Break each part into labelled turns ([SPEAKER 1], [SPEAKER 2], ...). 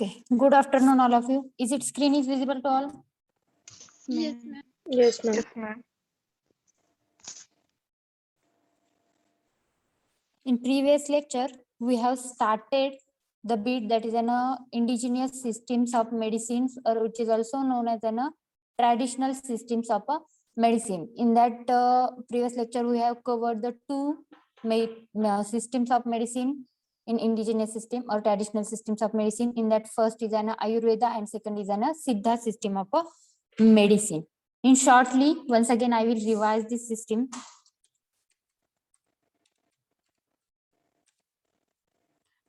[SPEAKER 1] Okay. Good afternoon, all of you. Is it screen is visible to all?
[SPEAKER 2] Yes, ma'am.
[SPEAKER 3] Yes, ma'am.
[SPEAKER 2] Yes, ma'am.
[SPEAKER 1] In previous lecture, we have started the bit that is an indigenous systems of medicines, or which is also known as an traditional systems of medicine. In that previous lecture, we have covered the two systems of medicine in indigenous system or traditional systems of medicine. In that, first is an Ayurveda and second is an Siddha system of medicine. In shortly, once again, I will revise this system.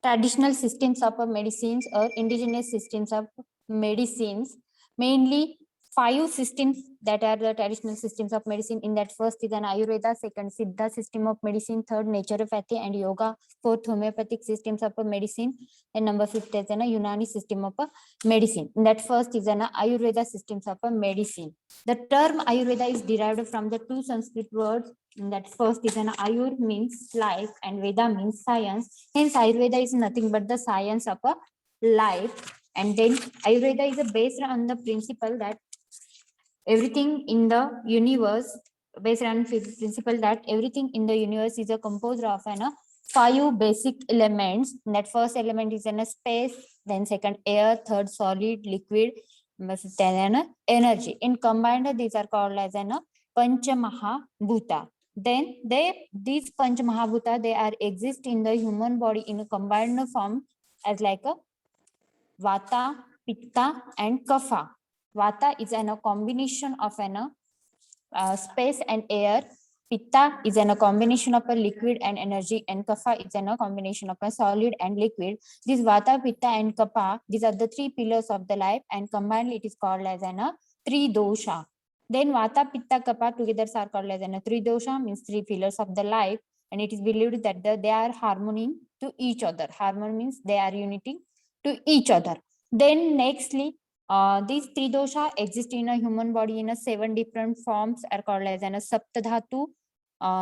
[SPEAKER 1] Traditional systems of medicines or indigenous systems of medicines, mainly 5 systems that are the traditional systems of medicine. In that, first is an Ayurveda, second Siddha system of medicine, third naturopathy and yoga, fourth homeopathic systems of medicine, and number 5 is an Unani system of medicine. In that, first is an Ayurveda systems of medicine. The term Ayurveda is derived from the two Sanskrit words. In that, first is an Ayur means life and Veda means science. Hence, Ayurveda is nothing but the science of a life. And then Ayurveda is based on the principle that everything in the universe, based on principle that everything in the universe is a composed of an 5 basic elements. That first element is in a space, then second air, third solid, liquid, then energy. In combined, these are called as an Pancha Mahabhuta. Then these Pancha Mahabhuta, they are exist in the human body in a combined form as like a Vata, Pitta and Kapha. Vata is a combination of an space and air. Pitta is a combination of a liquid and energy, and Kapha is a combination of a solid and liquid. This Vata, Pitta and Kapha, these are the 3 pillars of the life, and combined it is called as an Tri Dosha. Then Vata, Pitta, Kapha together are called as an Tri Dosha, means 3 pillars of the life, and it is believed that they are harmony to each other. Harmony means they are unity to each other. Then nextly, these 3 dosha exist in a human body in a 7 different forms, are called as an saptadhatu.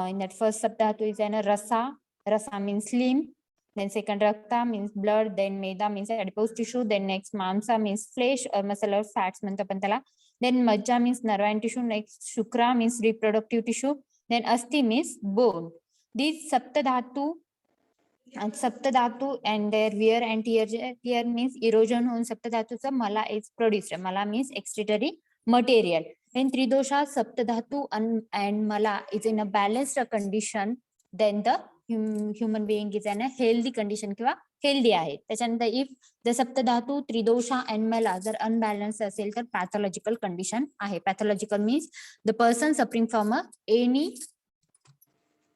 [SPEAKER 1] In that, first saptadhatu is an rasa. Rasa means limb. Then second rakta means blood. Then meda means adipose tissue. Then next mamsa means flesh or muscle or fats. Then majja means nerve and tissue. Next shukra means reproductive tissue. Then asti means bone. These saptadhatu and saptadhatu and their wear and tear means erosion on saptadhatu's mala is produced. Mala means excretory material. When tridosha, saptadhatu and mala is in a balanced condition, then the human being is in a healthy condition किंवा healthy आहे. त्याच्यानंतर if the saptadhatu, tridosha and mala जर unbalanced असेल तर pathological condition आहे. Pathological means the person suffering from any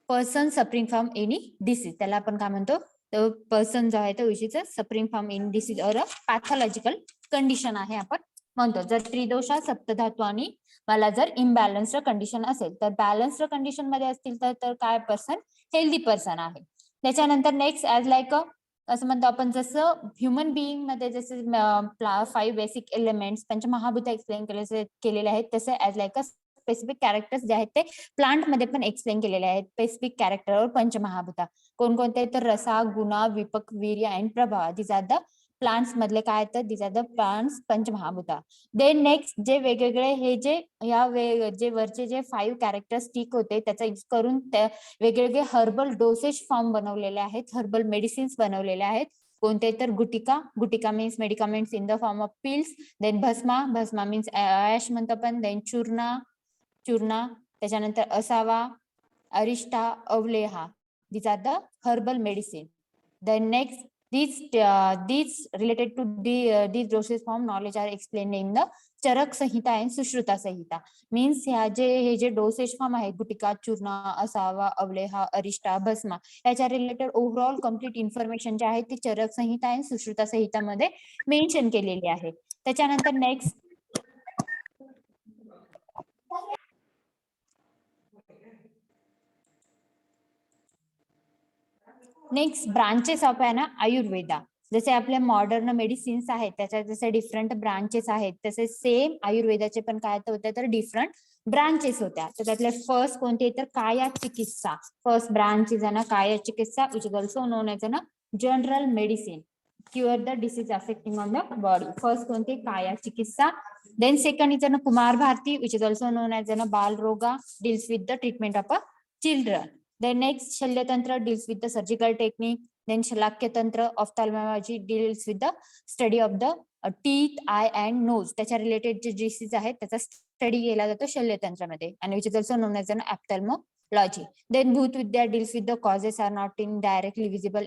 [SPEAKER 1] person suffering from any disease, त्याला आपण काय म्हणतो, तर पर्सन जो आहे तो विषयीच सफरिंग फ्रॉम एनी डिसीज और पॅथॉलॉजिकल कंडिशन आहे आपण म्हणतो. जर त्रिदोषा, सप्तधातू आणि मला जर इम्बॅलन्स्ड कंडिशन असेल तर बॅलन्स्ड कंडिशन मध्ये असतील तर काय पर्सन हेल्दी पर्सन आहे. त्याच्यानंतर नेक्स्ट ऍज लाईक असं म्हणतो आपण, जसं ह्युमन बिईंग मध्ये जसे 5 बेसिक एलिमेंट्स पंचमहाभूत एक्सप्लेन केलेले आहेत, तसे ऍज लाईक स्पेसिफिक कॅरेक्टर्स जे आहेत ते प्लांट मध्ये पण एक्सप्लेन केलेले आहेत. स्पेसिफिक कॅरेक्टर और पंचमहाभूता कोणकोणते, तर रसा, गुणा, विपक, वीर्य अँड प्रभाव. दिस आर द प्लांट्स मधले काय तर दिस आर द प्लांट्स पंचमहाभूता. देन नेक्स्ट जे वेगवेगळे हे जे जे वरचे जे 5 कॅरेक्टरिस्टिक होते त्याचा यूज करून वेगवेगळे हर्बल डोसेज फॉर्म बनवलेले आहेत, हर्बल मेडिसिन्स बनवलेले आहेत. कोणते तर गुटिका means medicaments in the form of pills. Then भस्मा मीन्स ऍश म्हणतो आपण. देन चूर्णा, त्याच्यानंतर असावा, Arishta, अवलेहा, these are the herbal medicine. The next these related to these dosage form knowledge are explained in the चरक संहिता and सुश्रुता संहिता. मीन्स हे जे dosage form आहे, गुटिका, चूर्णा, असावा, अवलेहा, अरिष्टा, भस्मा, याच्या रिलेटेड ओव्हरऑल कम्प्लीट इन्फॉर्मेशन जे आहे ती चरक संहिता आणि सुश्रुता संहिता मध्ये मेन्शन केलेली आहे. त्याच्यानंतर नेक्स्ट ब्रांचेस ऑफ आहे ना आयुर्वेदा. जसे आपले मॉडर्न मेडिसिन्स आहेत त्याच्यात जसे डिफरंट ब्रांचेस आहेत, तसे सेम आयुर्वेदाचे पण काय होते तर डिफरंट ब्रांचेस होत्या. तर त्यातले फर्स्ट कोणते तर काया चिकित्सा. फर्स्ट ब्रांच इज ना काया चिकित्सा, which is also known as ना general medicine. Cure the disease affecting on the body. First कोणती काया चिकित्सा. देन सेकंड इज कुमार भारती which is also known as बाल रोगा, deals with the treatment of children. Then next शल्यतंत्र deals with the surgical technique. Then शलाक्यतंत्र ophthalmology deals with the study of the teeth, eye and nose. त्याच्या related जे disease आहेत त्याचा study केला जातो शल्यतंत्रामध्ये आणि which is also known as ophthalmology. Then Bhutvidya deals with the causes are not indirectly visible,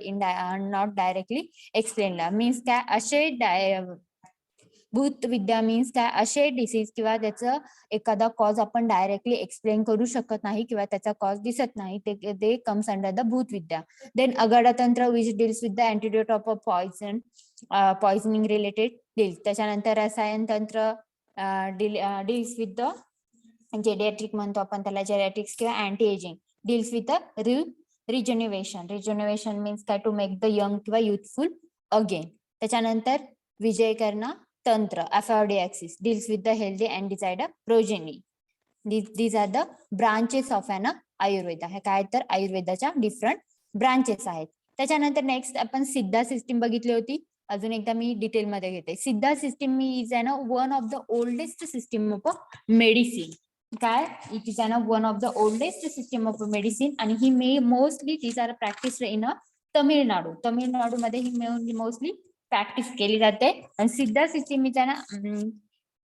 [SPEAKER 1] not directly explained. Means काय असे भूतविद्या मीन्स काय असे डिसीज किंवा त्याचं एखादा कॉज आपण डायरेक्टली एक्सप्लेन करू शकत नाही किंवा त्याचा कॉज दिसत नाही, ते comes under the Bhutavidya. Then Agadatantra which deals with the antidote of a poisoning related deals. त्याच्यानंतर रसायन तंत्र डील्स विथ द जेरियाट्रिक म्हणतो आपण त्याला, जेरियाट्रिक्स किंवा anti ageing deals with the rejuvenation means काय टू मेक द यंग किंवा युथफुल अगेन. त्याच्यानंतर विजयकर्णा तंत्र aphrodisiacs deals with the healthy and desired progeny. These are the branches of an Ayurveda. हे काय तर आयुर्वेदाच्या डिफरंट ब्रांचेस आहेत. त्याच्यानंतर नेक्स्ट आपण सिद्धा सिस्टीम बघितली होती. अजून एकदा मी डिटेल मध्ये घेते. Siddha system is an one of the oldest system of medicine. काय it is an one of the oldest system of medicine आणि ही mostly these are practice in Tamil Nadu. तमिळनाडूमध्ये ही मोस्टली प्रॅक्टिस केली जाते. आणि Siddha system is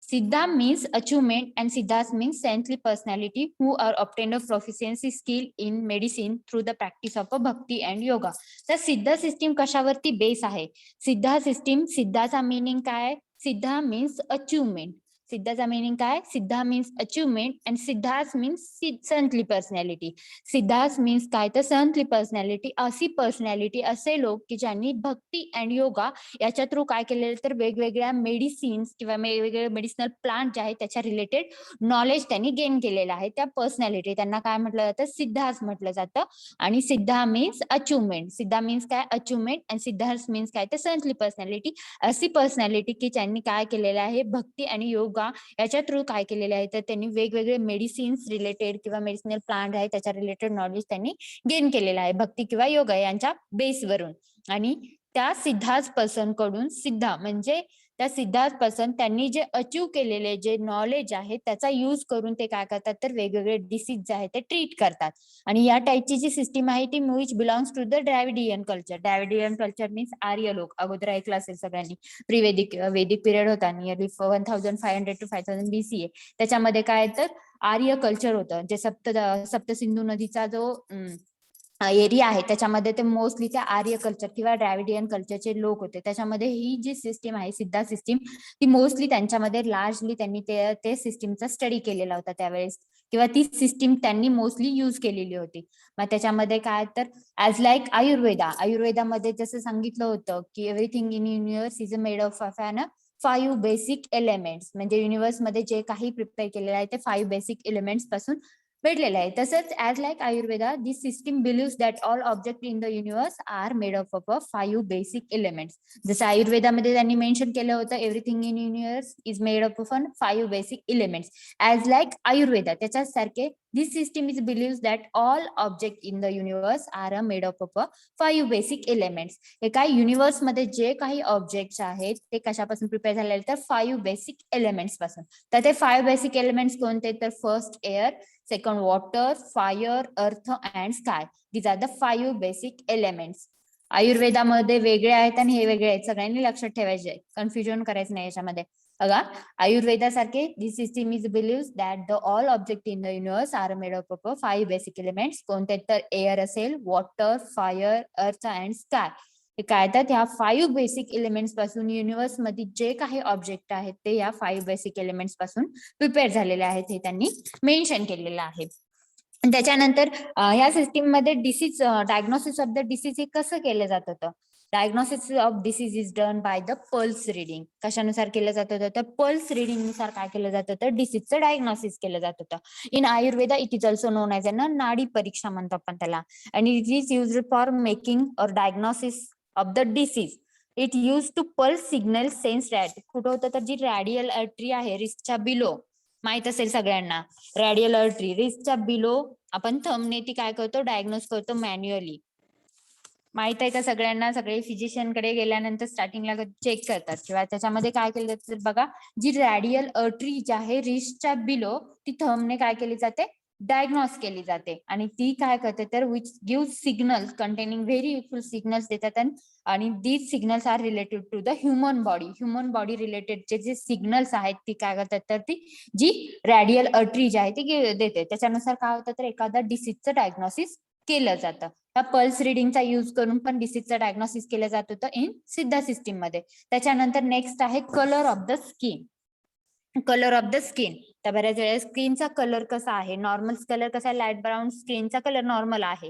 [SPEAKER 1] Siddha means achievement and Siddhas means saintly personality who are obtained of proficiency skill in medicine through the practice of a bhakti and yoga. तर सिद्धा system कशावरती base आहे? सिद्धा system, सिद्धाचा meaning काय? Siddha means achievement. सिद्धाचा meaning काय? Siddha means achievement and Siddhas means saintly personality. Siddhas means काय तर संतली personality, अशी personality, असे लोक की ज्यांनी भक्ती अँड योगा याच्या थ्रू काय केलेलं तर वेगवेगळ्या मेडिसिन्स किंवा वेगवेगळे मेडिसिनल प्लांट जे आहेत त्याच्या रिलेटेड नॉलेज त्यांनी गेन केलेलं आहे. त्या पर्सनॅलिटी त्यांना काय म्हटलं जातं? सिद्धास म्हटलं जातं. आणि सिद्धा मीन्स अचिव्हमेंट. सिद्धा मीन्स काय? अचिव्हमेंट. अँड सिद्धास मीन्स काय तर संतली पर्सनॅलिटी, अशी पर्सनॅलिटी की ज्यांनी काय केलेलं आहे भक्ती आणि योगा याच्या थ्रू काय केलेले आहे तर त्यांनी वेगवेगळे मेडिसिन्स रिलेटेड किंवा मेडिसिनल प्लांट आहे त्याच्या रिलेटेड नॉलेज त्यांनी गेन केलेलं आहे भक्ती किंवा योगा यांच्या बेसवरून. आणि त्या सिद्धार्थ पर्सन कडून, सिद्धा म्हणजे त्या सिद्धार्थ पर्सन त्यांनी जे अचीव केलेले जे नॉलेज आहे त्याचा यूज करून ते काय करतात तर वेगवेगळे डिसीज जे आहे ते ट्रीट करतात. आणि या टाईपची जी सिस्टीम आहे ती which belongs to the Dravidian culture. Dravidian culture means आर्य लोक. अगोदर ऐकलं असेल सगळ्यांनी, वैदिक पिरियड होता नियरली 1500 to 5000 BCE. त्याच्यामध्ये काय तर आर्य कल्चर होतं, जे सप्तसिंधू नदीचा जो एरिया आहे त्याच्यामध्ये ते मोस्टली त्या आर्य कल्चर किंवा ड्रॅविडियन कल्चरचे लोक होते. त्याच्यामध्ये ही जी सिस्टीम आहे सिद्धा सिस्टीम ती मोस्टली त्यांच्यामध्ये लार्जली त्यांनी ते सिस्टीमचा स्टडी केलेला होता त्यावेळेस किंवा ती सिस्टीम त्यांनी मोस्टली युज केलेली होती. मग त्याच्यामध्ये काय तर ऍज लाईक आयुर्वेदामध्ये जसं सांगितलं होतं की everything in universe is made of an 5 basic elements. म्हणजे युनिव्हर्स मध्ये जे काही प्रिपेअर केलेलं आहे ते 5 बेसिक एलिमेंट्स पासून भेटलेलं आहे. तसंच as like Ayurveda this system believes that all object in the universe are made of 5 basic elements. जसं आयुर्वेदामध्ये त्यांनी मेन्शन केलं होतं everything in universe is made of 5 basic elements. As like Ayurveda त्याच्याच सारखे this system is believes that all object in the universe are made of 5 basic elements. हे काय universe मध्ये जे काही ऑब्जेक्ट्स आहेत ते कशापासून प्रिपेअर झालेले तर 5 बेसिक एलिमेंट्स पासून. तर ते 5 बेसिक एलिमेंट्स कोणते तर first air, second water, fire, earth and sky. These are the 5 basic elements. आयुर्वेदामध्ये वेगळे आहेत आणि हे वेगळे आहेत, सगळ्यांनी लक्षात ठेवायचे, कन्फ्युजन करायचं नाही याच्यामध्ये. बघा आयुर्वेदासारखे this system is believes that the all object in the universe are made of 5 basic elements. कोणते तर एअर असेल, water, fire, earth and sky. हे काय तर ह्या 5 बेसिक एलिमेंट्स पासून युनिव्हर्स मध्ये जे काही ऑब्जेक्ट आहेत ते या 5 बेसिक एलिमेंट्स पासून प्रिपेअर झालेले आहेत हे त्यांनी मेन्शन केलेलं आहे. त्याच्यानंतर ह्या सिस्टीम मध्ये disease diagnosis of the disease हे कसं केलं जात होतं? Diagnosis of disease is done by the pulse reading. कशानुसार केलं जात होतं तर पल्स रिडिंग नुसार काय केलं जात होतं डिसीजचं डायग्नोसिस केलं जात होतं. In Ayurveda it is also known as nadi pariksha म्हणतो आपण त्याला. आणि it is used for making or diagnosis of the disease. It use to pulse signal sense rat. कुठं होतं तर जी रॅडियल आर्टरी आहे रिस्टच्या बिलो, माहित असेल सगळ्यांना रॅडियल आर्टरी रिस्टच्या बिलो आपण थंबने ती काय करतो डायग्नोस करतो मॅन्युअली. माहित आहे का सगळ्यांना? सगळे फिजिशियन कडे गेल्यानंतर स्टार्टिंगला चेक करतात किंवा त्याच्यामध्ये काय केलं जातं बघा, जी रॅडियल अर्टरी जी आहे रिस्टच्या बिलो, ती थंबने काय केली जाते, डायग्नोस केली जाते आणि ती काय करते तर which give signal containing very useful signals देतात आणि these signals are related to the human body related जे सिग्नल्स आहेत ती काय करतात तर ती जी रॅडियल अर्टरी जी आहे ती देते. त्याच्यानुसार काय होतं तर एखादा डिसीजचं डायग्नोसिस केलं जातं. त्या पल्स रिडिंगचा युज करून पण डिसीजचं डायग्नोसिस केलं जात होतं इन सिद्धा सिस्टीम मध्ये. त्याच्यानंतर नेक्स्ट आहे colour of the skin. Colour of the skin. तर बऱ्याच वेळेस स्किनचा कलर कसा आहे, नॉर्मल कलर कसा आहे, लाईट ब्राऊन स्किनचा कलर नॉर्मल आहे.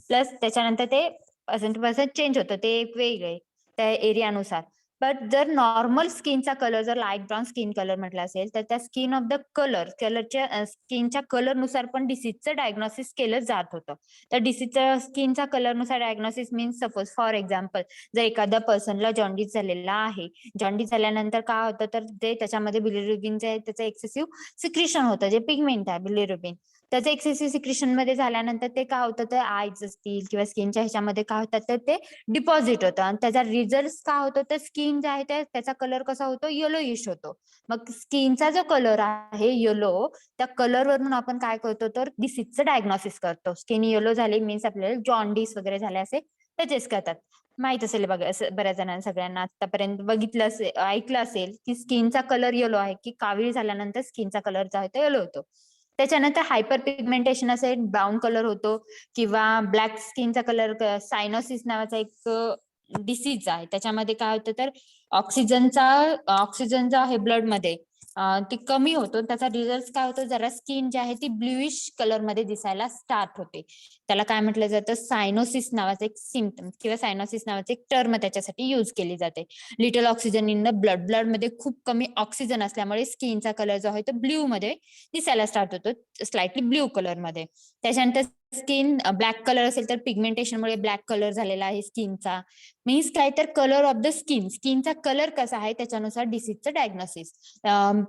[SPEAKER 1] प्लस त्याच्यानंतर ते पर्सन टू पर्सन चेंज होतं, ते एक वेगळे त्या एरियानुसार. बट जर नॉर्मल स्किनचा कलर जर लाईट ब्राऊन स्किन कलर म्हटलं असेल तर त्या स्किन ऑफ द कलरच्या स्किनच्या कलरनुसार पण डिसीजचं डायग्नोसिस केलं जात होतं. तर डिसीजच्या स्किनच्या कलरनुसार diagnosis means suppose for example जर एखाद्या पर्सनला जॉन्डिस झालेला आहे, जॉन्डिस झाल्यानंतर काय होतं तर ते त्याच्यामध्ये बिलिरुबिन जे आहे त्याचं एक्सेसिव्ह सिक्रिशन होतं, जे पिगमेंट आहे बिलिरुबिन, त्याचं एक्सेसिव्ह सिक्रिशन मध्ये झाल्यानंतर ते काय होतं तर आयज असतील किंवा स्किनच्या ह्याच्यामध्ये काय होतात तर ते डिपॉझिट होतं आणि त्याचा रिझल्ट काय होतो तर स्किन जे आहे त्याचा कलर कसा होतो, येलोइश होतो. मग स्किनचा जो कलर आहे येलो, त्या कलर वरून आपण काय करतो तर डिसीजचं डायग्नोसिस करतो. स्किन येलो झाली मीन्स आपल्याला जॉन्डिस वगैरे झाले असे सजेस्ट करतात. माहित असेल बघा बऱ्याच जणांना, सगळ्यांना आतापर्यंत बघितलं असेल, ऐकलं असेल की स्किनचा कलर येलो आहे, की कावीळ झाल्यानंतर स्किनचा कलर जो आहे तो येलो होतो. त्याच्यानंतर हायपर पिगमेंटेशन असेल, ब्राऊन कलर होतो किंवा ब्लॅक स्किनचा कलर, सायनोसिस नावाचा एक डिसीज आहे. त्याच्यामध्ये काय होतं तर ऑक्सिजन जो आहे ब्लड मध्ये ती कमी होतो. त्याचा रिझल्ट काय होतो, जरा स्किन जी आहे ती ब्ल्यूइश कलर मध्ये दिसायला स्टार्ट होते. त्याला काय म्हटलं जातं, सायनोसिस नावाचं एक सिम्पटम किंवा सायनोसिस नावाचे एक टर्म त्याच्यासाठी युज केली जाते. Little oxygen in the blood मध्ये खूप कमी ऑक्सिजन असल्यामुळे स्किनचा कलर जो आहे तो ब्ल्यू मध्ये दिसायला स्टार्ट होतो, स्लाइटली ब्ल्यू कलर मध्ये. त्याच्यानंतर स्किन ब्लॅक कलर असेल तर पिगमेंटेशनमुळे ब्लॅक कलर झालेला आहे स्किनचा. मीन्स काय तर कलर ऑफ द स्किनचा कलर कसा आहे त्याच्यानुसार डिसीजचं डायग्नोसिस.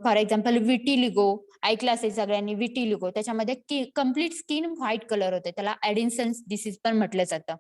[SPEAKER 1] फॉर एक्झाम्पल विटिलिगो ऐकलं असेल सगळ्यांनी, विटिलिगो त्याच्यामध्ये कम्प्लीट स्किन व्हाईट कलर होते, त्याला ऍडिन्सन्स डिसीज पण म्हटलं जातं.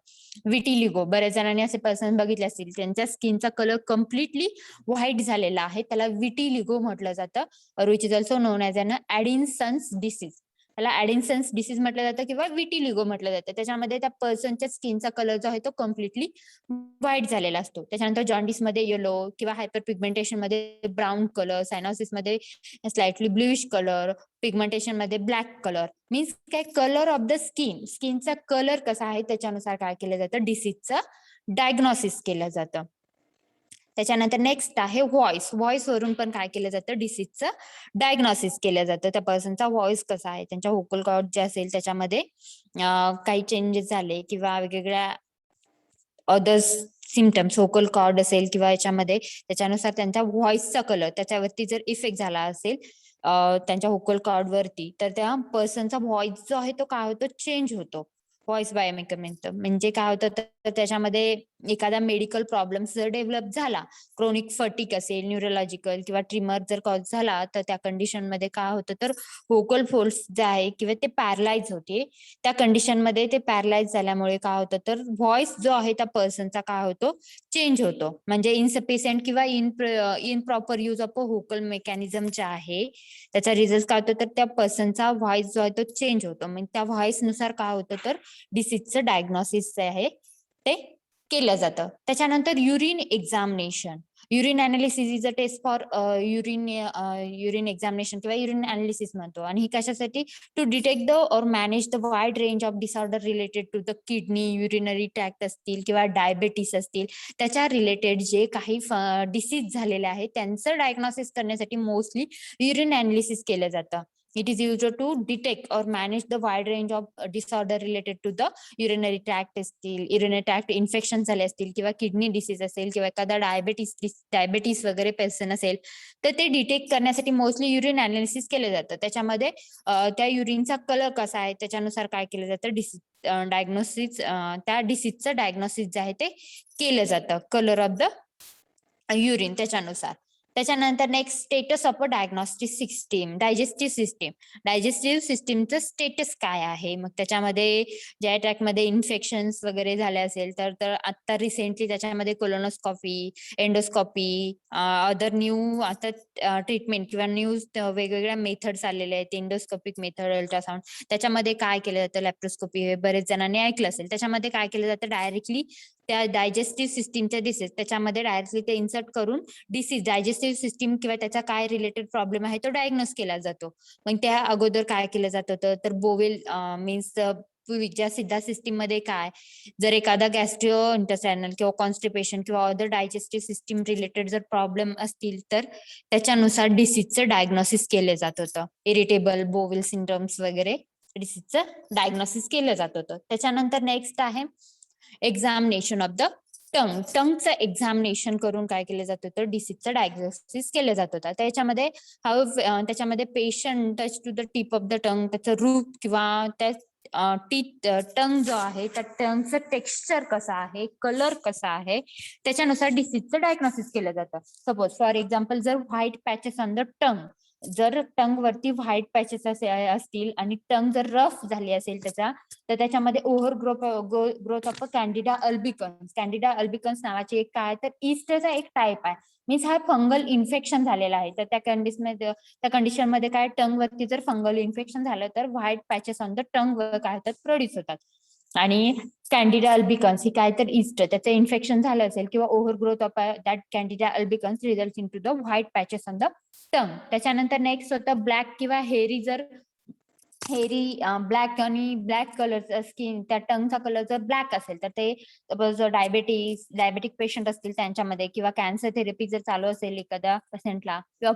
[SPEAKER 1] विटिलिगो बऱ्याच जणांनी असे पर्सन बघितले असतील, त्यांच्या स्किनचा कलर कम्प्लिटली व्हाईट झालेला आहे, त्याला विटिलिगो म्हटलं जातं, which is also known as an Addison's disease. त्याला ऍडिन्सन्स डिसीज म्हटलं जातं किंवा विटिलिगो म्हटलं जातं. त्याच्यामध्ये त्या पर्सनच्या स्किनचा कलर जो आहे तो कम्प्लिटली व्हाईट झालेला असतो. त्याच्यानंतर जॉन्डिस मध्ये येलो किंवा हायपर पिगमेंटेशन मध्ये ब्राऊन कलर, सायनोसिस मध्ये स्लाइटली ब्ल्यूइश कलर, पिगमेंटेशन मध्ये ब्लॅक कलर. मीन्स काय, कलर ऑफ द स्किनचा कलर कसा आहे त्याच्यानुसार काय केलं जातं, डिसीजचं डायग्नोसिस केलं जातं. त्याच्यानंतर नेक्स्ट आहे व्हॉइस वरून पण काय केलं जातं, डिसीजचं डायग्नोसिस केलं जातं. त्या पर्सनचा व्हॉइस कसा आहे, त्यांच्या व्होकल कॉर्ड जे असेल त्याच्यामध्ये काही चेंजेस झाले किंवा वेगवेगळ्या अदर्स सिम्पटम्स, व्होकल कॉर्ड असेल किंवा याच्यामध्ये त्याच्यानुसार त्यांच्या व्हॉइसचा कलर त्याच्यावरती जर इफेक्ट झाला असेल त्यांच्या व्होकल कॉर्ड वरती, तर त्या पर्सनचा व्हॉइस जो आहे तो काय होतो, चेंज होतो. व्हॉइस बायोमेकर म्हणजे काय होतं तर त्याच्यामध्ये एखादा मेडिकल प्रॉब्लेम जर डेव्हलप झाला, क्रोनिक फटिक असेल, न्यूरोलॉजिकल किंवा ट्रिमर जर कॉज झाला, तर त्या कंडिशन मध्ये काय होतं तर व्होकल फोर्स जे आहे किंवा ते पॅरलाइज होते. त्या कंडिशन मध्ये ते पॅरलाइज झाल्यामुळे काय होतं तर व्हॉइस जो आहे त्या पर्सनचा काय होतो, चेंज होतो. म्हणजे इनसफिशियंट किंवा improper use of a vocal mechanism जे आहे त्याचा रिझल्ट काय होतो तर त्या पर्सनचा व्हॉइस जो आहे तो चेंज होतो. मग त्या व्हॉइस नुसार काय होतं तर डिसीजचं डायग्नोसिस जे आहे ते केलं जातं. त्याच्यानंतर urine examination. Urine analysis is a test for urine examination किंवा युरिन अनालिसिस म्हणतो. आणि ही कशासाठी, टू डिटेक्ट द और manage the wide range of disorder related to the kidney, urinary tract असतील किंवा डायबेटीस असतील, त्याच्या रिलेटेड जे काही डिसीज झालेले आहेत त्यांचं डायग्नोसिस करण्यासाठी मोस्टली युरिन अनालिसिस केलं जातं. It is used to detect or manage the wide range of disorder related to the urinary tract असतील, युरिनरी ट्रॅक्ट इन्फेक्शन झाले असतील किंवा किडनी डिसीज असेल किंवा एखादा डायबेटीस वगैरे पर्सन असेल, तर ते डिटेक्ट करण्यासाठी मोस्टली युरिन अनालिसिस केलं जातं. त्याच्यामध्ये त्या युरिनचा कलर कसा आहे त्याच्यानुसार काय केलं जातं, डायग्नोसिस, त्या डिसीजचं डायग्नोसिस जे आहे ते केलं जातं, कलर ऑफ द युरिन त्याच्यानुसार. त्याच्यानंतर next status of a diagnostic system, digestive सिस्टीमचं स्टेटस काय आहे. मग त्याच्यामध्ये ज्या ट्रॅकमध्ये इन्फेक्शन्स वगैरे झाले असेल तर तर आता रिसेंटली त्याच्यामध्ये कोलोनोस्कॉपी, एंडोस्कॉपी, अदर न्यू आता ट्रीटमेंट किंवा न्यू वेगवेगळ्या मेथड्स आलेल्या आहेत. एंडोस्कोपिक मेथड, अल्ट्रासाउंड, त्याच्यामध्ये काय केलं जातं, लॅप्रोस्कोपी हे बरेच जणांनी ऐकलं असेल. त्याच्यामध्ये काय केलं जातं, डायरेक्टली त्या डायजेस्टिव्ह सिस्टीमच्या डिसीज त्याच्यामध्ये डायरेक्टली ते इन्सर्ट करून डिसीज डायजेस्टिव्ह सिस्टीम किंवा त्याचा काय रिलेटेड प्रॉब्लेम आहे तो डायग्नोस केला जातो. मग त्या अगोदर काय केलं जात होतं तर बोवेल मीन्स पूर्वीच्या सिद्धा सिस्टीम मध्ये काय, जर एखादा गॅस्ट्रो इंटेस्टायनल किंवा कॉन्स्टिपेशन किंवा अदर डायजेस्टिव्ह सिस्टीम रिलेटेड जर प्रॉब्लेम असतील तर त्याच्यानुसार डिसीजचं डायग्नोसिस केलं जात होतं. इरिटेबल बोवेल सिंड्रोम्स वगैरे डिसीजचं डायग्नोसिस केलं जात होतं. त्याच्यानंतर नेक्स्ट आहे एक्झामिनेशन ऑफ द टंगचं एक्झामिनेशन करून काय केलं जात होतं, डिसीजचं डायग्नोसिस केलं जात होतं. त्याच्यामध्ये patient touch to the tip of the tongue, त्याचं रूप किंवा त्या टंग जो आहे त्या टंगचं टेक्स्चर कसं आहे, कलर कसा आहे, त्याच्यानुसार डिसीजचं डायग्नोसिस केलं जातं. सपोज फॉर एक्झाम्पल जर व्हाईट पॅचेस ऑन द टंग, जर टंग वरती व्हाईट पॅचेस असतील आणि टंग जर रफ झाली असेल तर त्याच्यामध्ये over growth of candida albicans नावाची एक काय तर इस्टचा एक टाईप आहे. मीन्स हा फंगल इन्फेक्शन झालेला आहे. तर त्या कंडिशन मध्ये काय, टंग वरती जर फंगल इन्फेक्शन झालं तर व्हाईट पॅचेस ऑन द टंग काय होतात, प्रोड्यूस होतात. आणि कॅन्डिडा अल्बिकन्स ही काय तर इस्ट, त्याचं इन्फेक्शन झालं असेल किंवा over growth of that candida albicans result in to the white patches on the tongue. त्याच्यानंतर नेक्स्ट होतं ब्लॅक किंवा ब्लॅक आणि ब्लॅक कलरचा स्किन, त्या टंगचा कलर जर ब्लॅक असेल तर ते सपोज डायबेटिक पेशंट असतील त्यांच्यामध्ये, किंवा कॅन्सर थेरपी जर चालू असेल एखाद्या पेशंटला, किंवा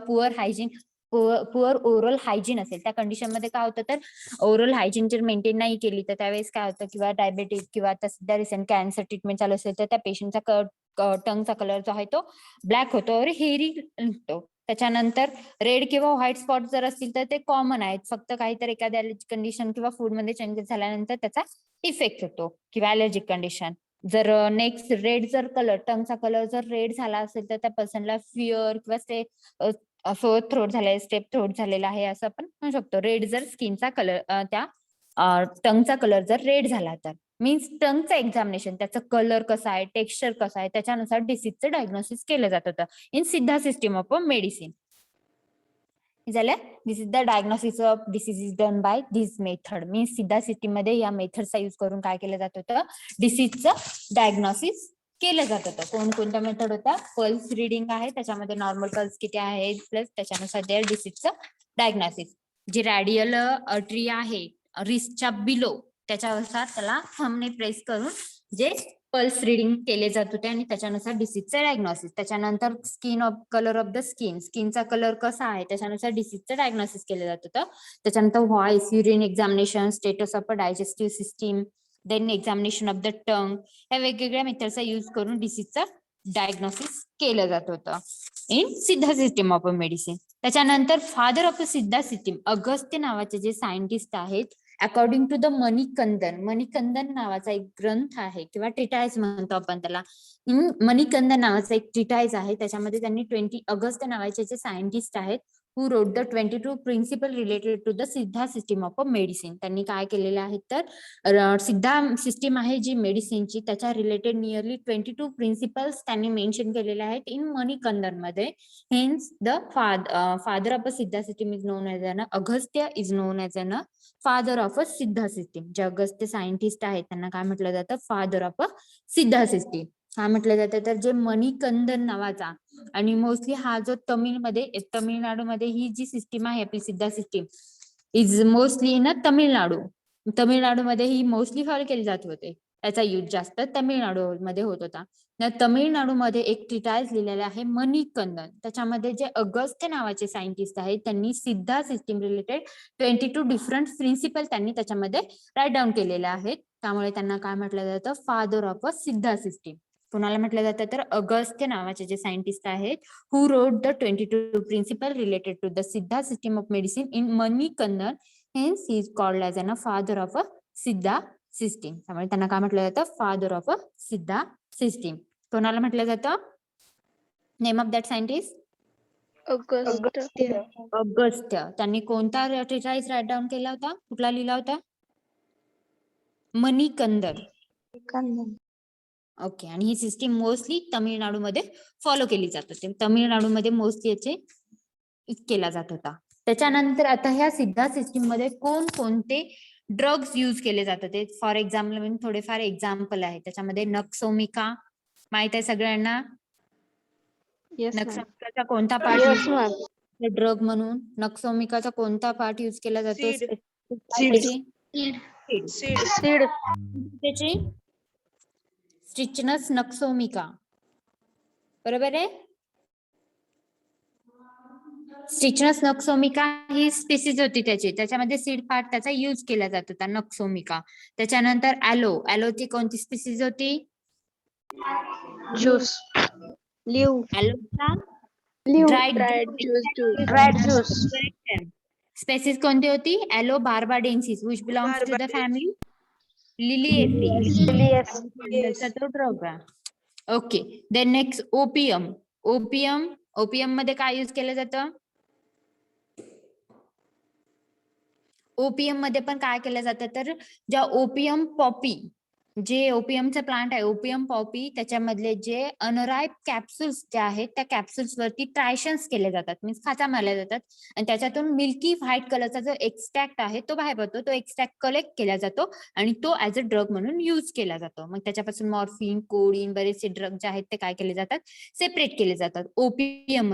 [SPEAKER 1] पुअर ओरल हायजीन असेल त्या कंडिशन मध्ये काय होतं तर ओरल हायजीन जर मेंटेन नाही केली तर त्यावेळेस काय होतं, किंवा डायबेटिक किंवा आता सध्या रिसेंट कॅन्सर ट्रीटमेंट चालू असेल तर त्या पेशंटचा टंगचा कलर जो आहे तो ब्लॅक होतो और हेरी निघतो. त्याच्यानंतर रेड किंवा व्हाईट स्पॉट जर असतील तर ते कॉमन आहेत, फक्त काहीतरी एखाद्या कंडिशन किंवा फूड मध्ये चेंजेस झाल्यानंतर त्याचा इफेक्ट होतो किंवा अलर्जिक कंडिशन. जर नेक्स्ट रेड जर टंगचा कलर जर रेड झाला असेल तर त्या पर्सनला फिअर किंवा सोअर थ्रोट झाले, स्टेप थ्रोट झालेला आहे असं आपण म्हणू शकतो. रेड जर स्किनचा कलर त्या टंगचा कलर जर रेड झाला तर मीन्स टंगचं एक्झामिनेशन, त्याचं कलर कसा आहे, टेक्स्चर कसं आहे, त्याच्यानुसार डिसीजचं डायग्नोसिस केलं जात होतं in Siddha system of medicine. झालं, this is the diagnosis of disease is done by this method. Means Siddha system मध्ये या मेथडचा युज करून काय केलं जात होतं, डिसीजचं डायग्नोसिस केलं जात होतं. कोणकोणत्या मेथड होत्या, पल्स रिडिंग आहे, त्याच्यामध्ये नॉर्मल पल्स किती आहे प्लस त्याच्यानुसार त्या डिसीजचं डायग्नोसिस. जे रॅडियल आर्टरी आहे रिस्टच्या बिलो त्याच्यानुसार त्याला थंबने प्रेस करून जे पल्स रिडिंग केले जात होते आणि त्याच्यानुसार डिसीजचं डायग्नोसिस. त्याच्यानंतर कलर ऑफ द स्किनचा कलर कसा आहे त्याच्यानुसार डिसीजचं डायग्नोसिस केलं जात होतं. त्याच्यानंतर voice, urine examination, status of a digestive system, then examination of the tongue, या वेगवेगळ्या मेथडचा युज करून डिसीजचं डायग्नोसिस केलं जात होतं in Siddha system of medicine. त्याच्यानंतर father of the Siddha system Agastya नावाचे जे सायंटिस्ट आहेत, अकॉर्डिंग टू द मणिकंदन नावाचा एक ग्रंथ आहे किंवा ट्रिटाईज म्हणतो आपण त्याला. मणिकंदन नावाचा एक ट्रिटाईज आहे, त्याच्यामध्ये त्यांनी अगस्त्य नावाचे जे सायंटिस्ट आहेत who wrote the 22 principle related to the Siddha system of medicine. त्यांनी काय केलेले आहेत तर सिद्धा सिस्टीम आहे जी मेडिसिनची, त्याच्या रिलेटेड नियरली 22 प्रिन्सिपल्स त्यांनी मेन्शन केलेले आहेत इन मणिकंदन मध्ये. Hence the father of a Siddha system is known as an Agastya is known as an father of a Siddha system. जे अगस्त्य सायंटिस्ट आहेत त्यांना काय म्हटलं जातं, father of a Siddha system. काय म्हटलं जातं तर जे मणिकंदन नावाचा, आणि मोस्टली हा जो तमिळनाडूमध्ये ही जी सिस्टीम आहे आपली सिद्धा सिस्टीम इज मोस्टली इन तमिळनाडूमध्ये ही मोस्टली फॉलो केली जात होते. त्याचा यूज जास्त तमिळनाडूमध्ये होत होता. तमिळनाडूमध्ये एक ट्रिटाईज लिहिलेला आहे मणिकंदन, त्याच्यामध्ये जे अगस्त्य नावाचे सायंटिस्ट आहेत त्यांनी सिद्धा सिस्टीम रिलेटेड 22 डिफरंट प्रिन्सिपल त्यांनी त्याच्यामध्ये राईट डाऊन केलेले आहेत. त्यामुळे त्यांना काय म्हटलं जातं, father of a Siddha system. कोणाला म्हटलं जातं तर अगस्त्य नावाचे जे सायंटिस्ट आहेत who wrote the 22 principle related to the Siddha system of medicine in Manikandan, hence he is called as a father of a Siddha system. त्यामुळे त्यांना काय म्हटलं जातं, father of a Siddha system. कोणाला म्हटलं जातं, name of that scientist
[SPEAKER 2] August
[SPEAKER 1] Agastya. त्यांनी कोणता ट्रेटाईज राईट डाऊन केला होता? कुठला लिहिला होता? मणिकंदर. ओके. आणि ही सिस्टीम मोस्टली तामिळनाडूमध्ये फॉलो केली जात होती. तामिळनाडूमध्ये मोस्टली याचे केला जात होता. त्याच्यानंतर आता ह्या सिद्धा सिस्टीम मध्ये कोणकोणते ड्रग्स यूज केले जातात ते फॉर एक्झाम्पल म्हणजे थोडेफार एक्झाम्पल आहे. त्याच्यामध्ये नक्सोमिका माहित आहे सगळ्यांना. नक्सोमिकाचा कोणता पार्ट ड्रग म्हणून? नक्सोमिकाचा कोणता पार्ट यूज केला जातो? त्याची स्टिचनस नक्सोमिका. बरोबर आहे. स्टिचनस नक्सोमिका ही स्पीसीज होती त्याच्यामध्ये सीड पार्ट त्याचा यूज केला जात होता नक्सोमिका. त्याच्यानंतर ॲलोची कोणती स्पीसीज होती?
[SPEAKER 2] ज्यूस
[SPEAKER 1] ॲलोचा
[SPEAKER 2] ड्राइड ज्यूस
[SPEAKER 1] स्पेसिस कोणती होती? Aloe barbadensis which belongs to the family liliaceae. तो ड्रग आहे. ओके. देन नेक्स्ट ओपियम मध्ये काय यूज केलं जातं? ओपीएम मध्ये पण काय केलं जातं तर ज्या ओपियम पॉपी जे ओपीएमचं प्लांट आहे ओपियम पॉपी त्याच्यामधले जे अनराईप कॅप्सूल्स जे आहेत त्या कॅप्सूल्स वरती ट्रायशन्स केले जातात मीन्स खाचा मारल्या जातात आणि त्याच्यातून मिल्की व्हाईट कलरचा जो एक्स्ट्रॅक्ट आहे तो बाहेर पडतो. तो एक्स्ट्रॅक्ट कलेक्ट केला जातो आणि तो ऍज अ ड्रग म्हणून युज केला जातो. मग त्याच्यापासून मॉर्फिन कोडीन बरेचसे ड्रग जे आहेत ते काय केले जातात सेपरेट केले जातात. ओपीएम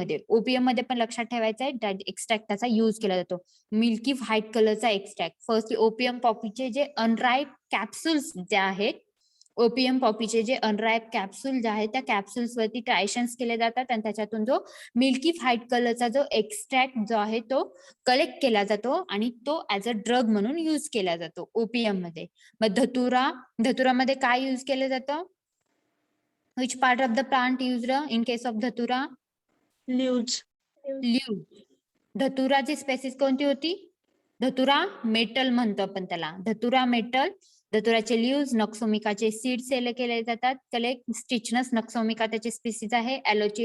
[SPEAKER 1] मध्ये पण लक्षात ठेवायचं आहे एक्स्ट्रॅक्ट त्याचा युज केला जातो. मिल्की व्हाईट कलरचा एक्स्ट्रॅक्ट. फर्स्ट ओपीएम पॉपीचे जे अनराईप कॅप्सूल्स जे आहेत ओपीएम पॉपीचे जे अनराईप कॅप्सूल जे आहेत त्या कॅप्सूल्स वरती ट्रायशन्स केले जातात आणि त्याच्यातून जो मिल्की व्हाईट कलरचा जो एक्स्ट्रॅक्ट जो आहे तो कलेक्ट केला जातो आणि तो ऍज अ ड्रग म्हणून युज केला जातो ओपीएम मध्ये. मग धतुरामध्ये काय युज केलं जातं? Which part of the plant used in case of धतुरा?
[SPEAKER 2] ल्यूज
[SPEAKER 1] धतुराची स्पेसिस कोणती होती? धतुरा मेटल म्हणतो आपण त्याला. धतुरा मेटल. धतुराचे लीव्स नक्सोमिकाचे सीड सेल केले जातात. कलेक्ट स्टिचनस नक्सोमिका त्याचे स्पीसीज आहे.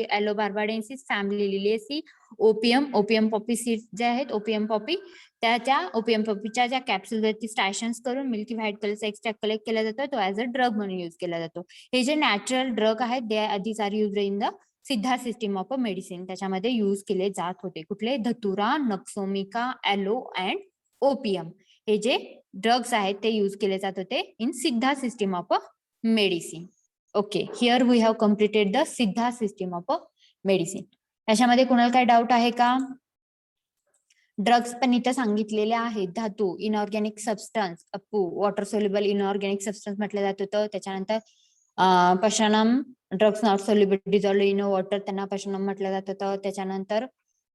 [SPEAKER 1] Aloe barbadensis family liliaceae. Opium poppy seed जे आहेत ओपियम पॉपी त्या ओपियम पॉपीच्या ज्या कॅप्सूल वरती स्टायशन्स करून मिल्की व्हाईट कलरचा एक्स्ट्रॅक्ट कलेक्ट केला जातो तो ऍज अ ड्रग म्हणून युज केला जातो. हे जे नॅचरल ड्रग आहेत they these are used in the Siddha system of a medicine. त्याच्यामध्ये युज केले जात होते. कुठले? धतुरा, नक्सोमिका, ॲलो अँड ओपियम हे जे ड्रग्स आहेत ते युज केले जात होते in Siddha system of a medicine. Okay. Here we have completed the Siddha system of a medicine. त्याच्यामध्ये कुणाला काय डाऊट आहे का? ड्रग्स पण इथं सांगितलेले आहेत. धातू इनऑर्गॅनिक सबस्टन्स अप्पू वॉटर सोल्युबल इनऑर्गॅनिक सबस्टन्स म्हटलं जात होतं. त्याच्यानंतर पशनम drugs not soluble dissolved in water त्यांना पशनम म्हटलं जात होतं. त्याच्यानंतर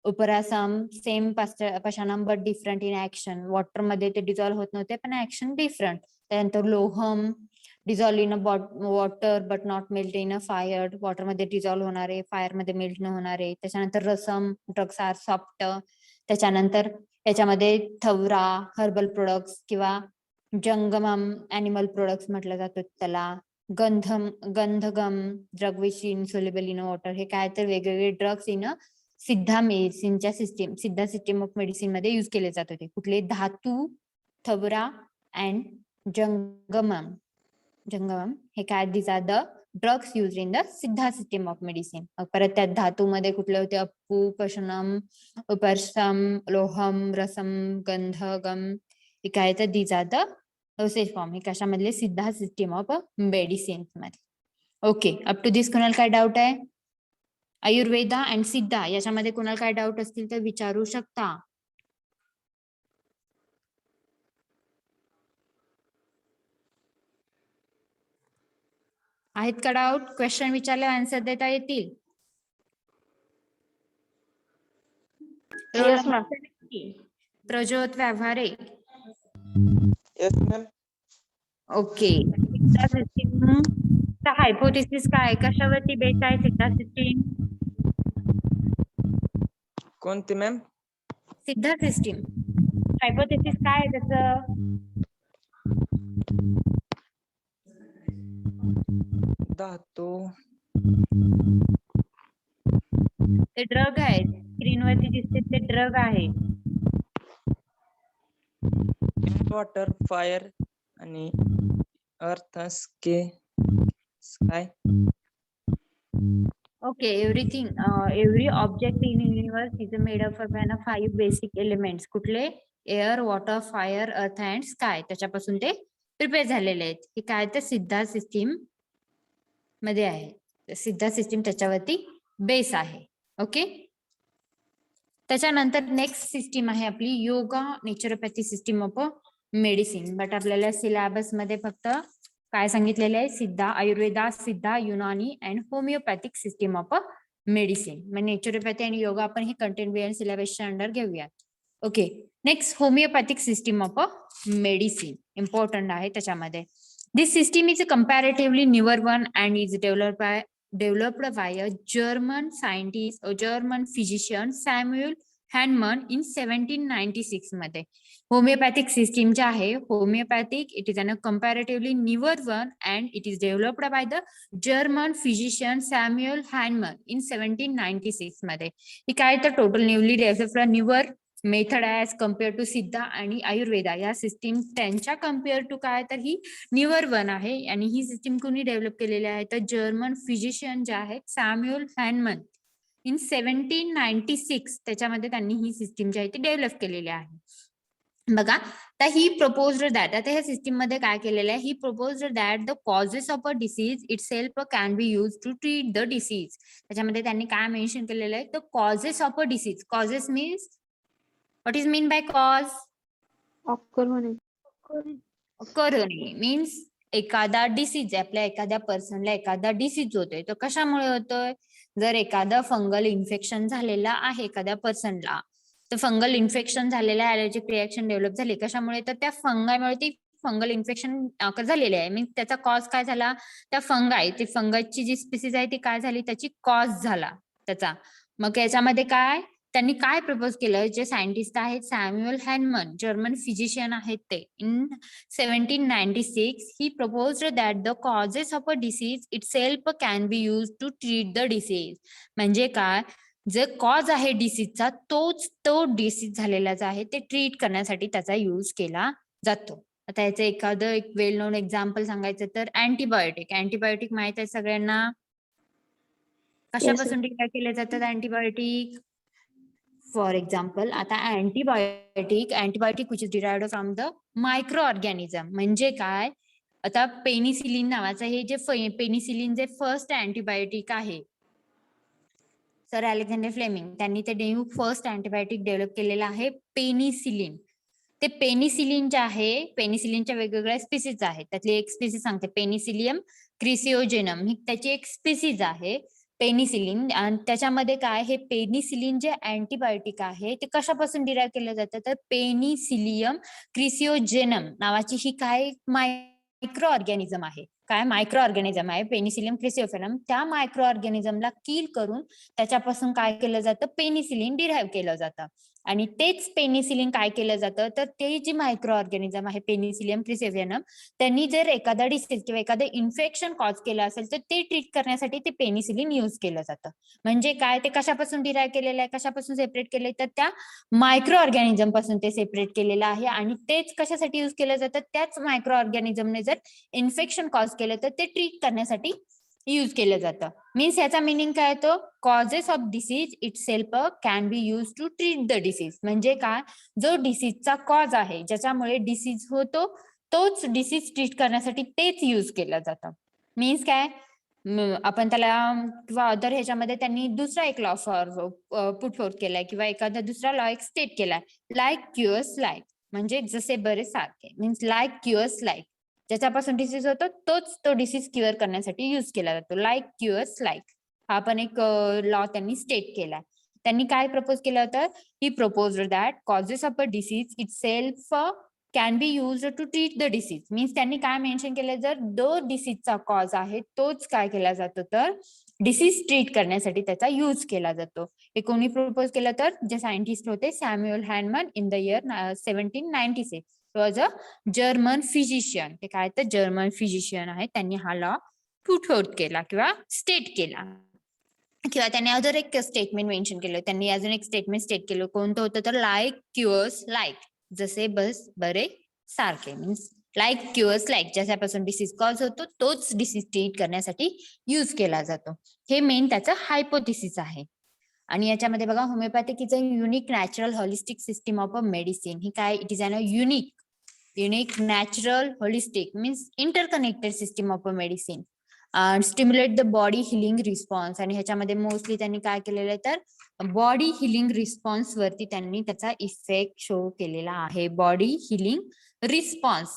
[SPEAKER 1] उपरासम सेम पशनम but different in action. Water मध्ये ते डिझॉल्व्ह होत नव्हते पण ऍक्शन डिफरंट. त्यानंतर लोहम dissolve in a water but not melt in a fire. Water मध्ये डिझॉल्व्ह होणारे फायर मध्ये मेल्ट न होणारे. त्याच्यानंतर रसम ड्रग्स आर सॉफ्ट. त्याच्यानंतर याच्यामध्ये थवरा हर्बल प्रोडक्ट्स किंवा जंगमम अॅनिमल प्रोडक्ट्स म्हटलं जातं त्याला. गंधगम drug which insoluble in water. हे काय तर वेगवेगळे ड्रग्स इन सिद्धा मेडिसिनच्या सिद्धा सिस्टीम ऑफ मेडिसिन मध्ये युज केले जात होते. कुठले? धातू थवरा अँड जंगमम हे काय? These are the drugs use in the Siddha system of medicine. परत त्या धातूमध्ये कुठले होते? अप्पू पशनम उपरसम लोहम रसम गंधगम हे काय तर these are the dosages form. हे कशामधले? सिद्धा सिस्टीम ऑफ मेडिसिन मध्ये. ओके. अप टू दिस कोणाला काय डाऊट आहे? आयुर्वेदा अँड सिद्धा याच्यामध्ये कोणाला काय डाऊट असतील तर विचारू शकता. आहेत का डाऊट? क्वेश्चन विचारले आन्सर देता येतील? प्रज्योत व्यवहारे. ओके. सिद्धा सिस्टीम हायपोथेसिस काय? कशावरती बेस आहे सिद्धा सिस्टीम?
[SPEAKER 3] कोणती मॅम?
[SPEAKER 1] सिद्धा सिस्टीम हायपोथेसिस काय आहे त्याचं?
[SPEAKER 3] धातू
[SPEAKER 1] ते ड्रग आहेत, स्क्रीनवरती दिसते ते ड्रग आहे.
[SPEAKER 3] वॉटर, फायर आणि अर्थ, sky.
[SPEAKER 1] Okay, everything, every object in universe is made up of 5 basic elements. कुठले? Air, water, fire, earth and sky. त्याच्यापासून ते प्रिपेअर झालेले आहेत. हे काय तर सिद्धार्थ सिस्टीम मध्ये आहे. सिद्धार्थ सिस्टीम त्याच्यावरती बेस आहे. ओके, त्याच्यानंतर नेक्स्ट सिस्टीम आहे आपली yoga naturopathy system of medicine. But आपल्याला सिलेबस मध्ये फक्त काय सांगितलेलं आहे? Siddha, Ayurveda, Siddha, Unani and homeopathic system of medicine. मग नेचरोपॅथी आणि योगा आपण हे कंटेंट बियॉन्ड सिलेबसच्या अंडर घेऊयात. Okay, next homeopathic system of medicine important आहे त्याच्यामध्ये. This system is comparatively newer one and is developed by a German scientist, a German physician Samuel Hahnemann in 1796 मध्ये. Homeopathic system जे आहे homeopathic, it is an comparatively newer one and it is developed by the German physician Samuel Hahnemann in 1796 मध्ये. ही काय तर total newly developed newer method आहे as compare to Siddha आणि आयुर्वेदा या सिस्टीम त्यांच्या कम्पेअर टू काय तर ही न्यूअर वन आहे. आणि ही सिस्टीम कोणी डेव्हलप केलेली आहे तर जर्मन फिजिशियन जे आहेत सॅम्युअल हॅनमन इन 1796 त्याच्यामध्ये त्यांनी ही सिस्टीम जी आहे ती डेव्हलप केलेली आहे. बघा, तर ही प्रपोज्ड दॅट, आता ह्या सिस्टीम मध्ये काय केलेलं आहे? He proposed that the causes of a disease itself can be use to treat the disease. त्याच्यामध्ये त्यांनी काय मेन्शन केलेलं आहे? The causes of a disease. Causes means what is mean by cause?
[SPEAKER 2] Occur होणे.
[SPEAKER 1] करणे means एखादा disease, आपल्या एखाद्या पर्सनला एखादा डिसीज होतोय तो कशामुळे होतोय? जर एखादा फंगल इन्फेक्शन झालेला आहे एखाद्या पर्सनला, तर फंगल इन्फेक्शन झालेला ॲलर्जिक रिॲक्शन डेव्हलप झाली कशामुळे? तर त्या फंगामुळे ती फंगल इन्फेक्शन झालेले आहे. मीन्स त्याचा कॉज काय झाला? त्या फंगाई, ती फंगसची जी स्पिसीज आहे ती काय झाली? त्याची कॉज झाला त्याचा. मग याच्यामध्ये काय त्यांनी काय प्रपोज केलं? जे सायंटिस्ट आहेत सॅम्युअल हॅनमन, जर्मन फिजिशियन आहेत ते, in 1796 he proposed that the causes of a disease itself can be used to treat the disease. म्हणजे काय? जे कॉज आहे डिसीजचा तो डिसीज झालेलाच आहे ते ट्रीट करण्यासाठी त्याचा यूज केला जातो. आता याचं एखादं एक वेल नोन एक्झाम्पल सांगायचं तर अँटीबायोटिक. अँटीबायोटिक माहित आहे सगळ्यांना? कशापासून डिराईव्ह केले जातात अँटीबायोटिक? फॉर एक्झाम्पल, आता antibiotic which is derived from the micro organism. म्हणजे काय? आता पेनिसिलिन नावाचं हे जे पेनिसिलिन जे फर्स्ट अँटीबायोटिक आहे, सर अलेक्झांडर फ्लेमिंग त्यांनी ते फर्स्ट अँटीबायोटिक डेव्हलप केलेलं आहे पेनिसिलिन. ते पेनिसिलिन जे आहे, पेनिसिलिनच्या वेगवेगळ्या स्पीसीज आहेत. त्यातली एक स्पीसीज सांगते, पेनिसिलियम क्रिसिओजेनम ही त्याची एक स्पीसीज आहे पेनिसिलिन. आणि त्याच्यामध्ये काय, हे पेनिसिलिन जे अँटीबायोटिक आहे ते कशापासून डिराईव्ह केलं जातं तर पेनिसिलियम क्रिसिओजेनम नावाची ही काय मायक्रो ऑर्गॅनिझम आहे. काय मायक्रो ऑर्गॅनिझम आहे पेनिसिलियम क्रिसिओफेरम. त्या मायक्रो ऑर्गॅनिझमला किल करून त्याच्यापासून काय केलं जातं? पेनिसिलिन डिराईव्ह केलं जातं. आणि तेच पेनिसिलिन काय केलं जातं तर ते जी मायक्रो ऑर्गॅनिझम आहे पेनिसिलियम क्रिसिओफेरम, त्यांनी जर एखादा डिसीज किंवा एखादं इन्फेक्शन कॉज केलं असेल तर ते ट्रीट करण्यासाठी ते पेनिसिलिन यूज केलं जातं. म्हणजे काय, ते कशापासून डिराईव्ह केलेलं आहे, कशापासून सेपरेट केलंय तर त्या मायक्रो ऑर्गॅनिझम पासून ते सेपरेट केलेलं आहे. आणि तेच कशासाठी यूज केलं जातं? त्याच मायक्रो ऑर्गॅनिझमने जर इन्फेक्शन कॉज केलं तर ते ट्रीट करण्यासाठी यूज केलं जातं. मीन्स याचा मिनिंग काय येतो? Causes of disease itself can be use to treat the disease. म्हणजे काय, जो डिसीजचा कॉज आहे ज्याच्यामुळे डिसीज होतो तोच डिसीज ट्रीट करण्यासाठी तेच यूज केलं जातं. मीन्स काय, आपण त्याला किंवा अदर ह्याच्यामध्ये त्यांनी दुसरा एक लॉ पुट फोर्थ केलाय किंवा एखादा दुसरा लॉ एक स्टेट केलाय, लाईक क्युअर्स लाईक. म्हणजे जसे बरे सारखे, मीन्स लाईक क्युअर्स लाईक. ज्याच्यापासून डिसीज होतो तोच तो डिसीज क्युअर करण्यासाठी यूज केला जातो. लाईक क्युअर्स लाईक हा पण एक लॉ त्यांनी स्टेट केलाय. त्यांनी काय प्रपोज केलं होतं? He propose that causes of a disease itself can be use to treat the disease. Means त्यांनी काय मेन्शन केलं? जर जो डिसीजचा कॉज आहे तोच काय केला जातो तर डिसीज ट्रीट करण्यासाठी त्याचा यूज केला जातो. हे कोणी प्रपोज केलं तर जे सायंटिस्ट होते Samuel Hahnemann in the year 1796. Was a German physician. ते काय तर जर्मन फिजिशियन आहे, त्यांनी हा लॉ पुट फोर्थ केला किंवा स्टेट केला. किंवा त्यांनी अजून एक स्टेटमेंट मेन्शन केलं, त्यांनी अजून एक स्टेटमेंट स्टेट केलं, कोणतं होतं तर लाईक क्युअर्स लाईक, जसे बस बरे सारखे, मीन्स लाईक क्युअर्स लाईक, ज्याच्यापासून डिसीज कॉज होतो तोच डिसीज ट्रीट करण्यासाठी युज केला जातो. हे मेन त्याचं हायपोथिसिस आहे. आणि याच्यामध्ये बघा, homeopathic is a unique natural holistic system of a medicine. ही काय, it is an unique natural holistic means interconnected system of a medicine, stimulate the body healing response. आणि ह्याच्यामध्ये मोस्टली त्यांनी काय केलेलं आहे तर बॉडी हिलिंग रिस्पॉन्स वरती त्यांनी त्याचा इफेक्ट शो केलेला आहे. Body healing response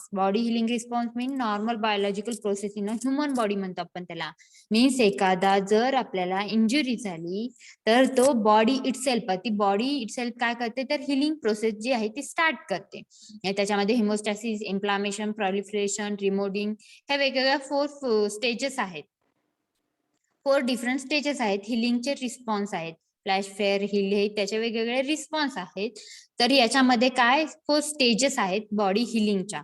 [SPEAKER 1] mean normal biological process in human body म्हणतो आपण त्याला. मीन्स एखादा जर आपल्याला इंजुरी झाली तर तो बॉडी इटसेल्फ काय करते तर हिलिंग प्रोसेस जी आहे ती स्टार्ट करते. त्याच्यामध्ये हिमोस्टॅसिस, इन्फ्लामेशन, प्रॉलिफरेशन, रिमोडिंग, ह्या वेगवेगळ्या 4 स्टेजेस आहेत. 4 डिफरंट स्टेजेस आहेत. हिलिंगचे रिस्पॉन्स आहेत, फ्लॅश फेअर, हिल, हे त्याचे वेगवेगळे रिस्पॉन्स आहेत. तर याच्यामध्ये काय 4 स्टेजेस आहेत बॉडी हिलिंगच्या.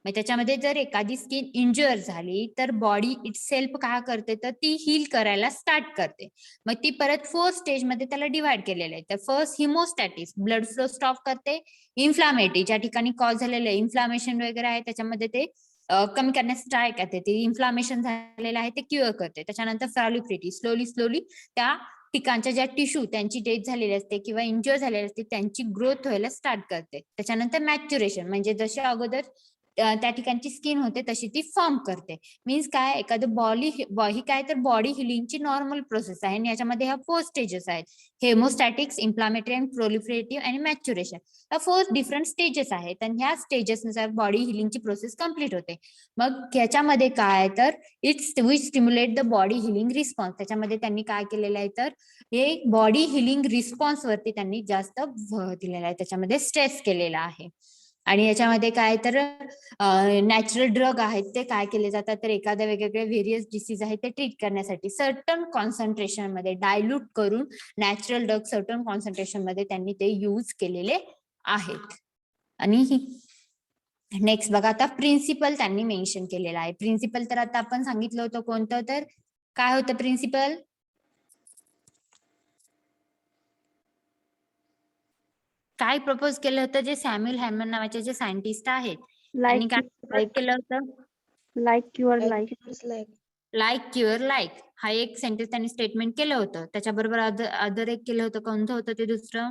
[SPEAKER 1] मग त्याच्यामध्ये जर एखादी स्किन इंज्युअर झाली तर बॉडी इटसेल्फ काय करते तर ती हील करायला स्टार्ट करते. मग ती परत 4 स्टेज मध्ये त्याला डिवाइड केलेलं आहे. तर फर्स्ट हिमोस्टॅटिस, ब्लड फ्लो स्टॉप करते. इन्फ्लामेटरी, ज्या ठिकाणी कॉज झालेलं आहे इन्फ्लामेशन वगैरे आहे त्याच्यामध्ये ते कमी करण्यास ट्राय करते. ते इन्फ्लामेशन झालेलं आहे ते क्युअर करते. त्याच्यानंतर प्रॉलिफरेटिव्ह, स्लोली त्या ठिकाणच्या ज्या टिश्यू त्यांची डेथ झालेली असते किंवा इंज्युअर झालेली असते त्यांची ग्रोथ व्हायला स्टार्ट करते. त्याच्यानंतर मॅच्युरेशन, म्हणजे जसे अगोदर त्या ठिकाणची स्किन होते तशी ती फॉर्म करते. मीन्स काय, एखादं ही काय तर बॉडी हिलिंगची नॉर्मल प्रोसेस आहे. आणि याच्यामध्ये ह्या 4 स्टेजेस आहेत, हेमोस्टॅटिक्स, इन्फ्लामेटरी अँड प्रोलिफरेटिव्ह आणि मॅच्युरेशन. या 4 डिफरंट स्टेजेस आहेत आणि ह्या स्टेजेसनुसार बॉडी हिलिंगची प्रोसेस कम्प्लीट होते. मग ह्याच्यामध्ये काय तर it's which stimulate the body healing response. त्याच्यामध्ये त्यांनी काय केलेलं आहे तर हे बॉडी हिलिंग रिस्पॉन्स वरती त्यांनी जास्त भर दिलेला आहे, त्याच्यामध्ये स्ट्रेस केलेला आहे. आणि याच्यामध्ये काय तर नॅचरल ड्रग आहेत ते काय केले जातात तर एखाद्या वेगवेगळे व्हेरियस डिसीज आहेत ते ट्रीट करण्यासाठी सर्टन कॉन्सन्ट्रेशन मध्ये डायल्यूट करून नॅचरल ड्रग सर्टन कॉन्सन्ट्रेशन मध्ये त्यांनी ते यूज केलेले आहेत. आणि नेक्स्ट बघा, आता प्रिन्सिपल त्यांनी मेन्शन केलेला आहे. प्रिन्सिपल तर आता आपण सांगितलं होतं कोणतं, तर काय होतं प्रिन्सिपल, काय प्रपोज केलं होतं, जे सॅम्युअल हॅमन नावाचे जे सायंटिस्ट आहेत त्यांनी काय
[SPEAKER 2] लाईक
[SPEAKER 1] केलं होतं,
[SPEAKER 2] like cure like.
[SPEAKER 1] Like cure like, हा एक सेंटेन्स त्यांनी स्टेटमेंट केलं होतं. त्याच्याबरोबर अदर एक केलं होतं, कोणतं होतं ते दुसरं,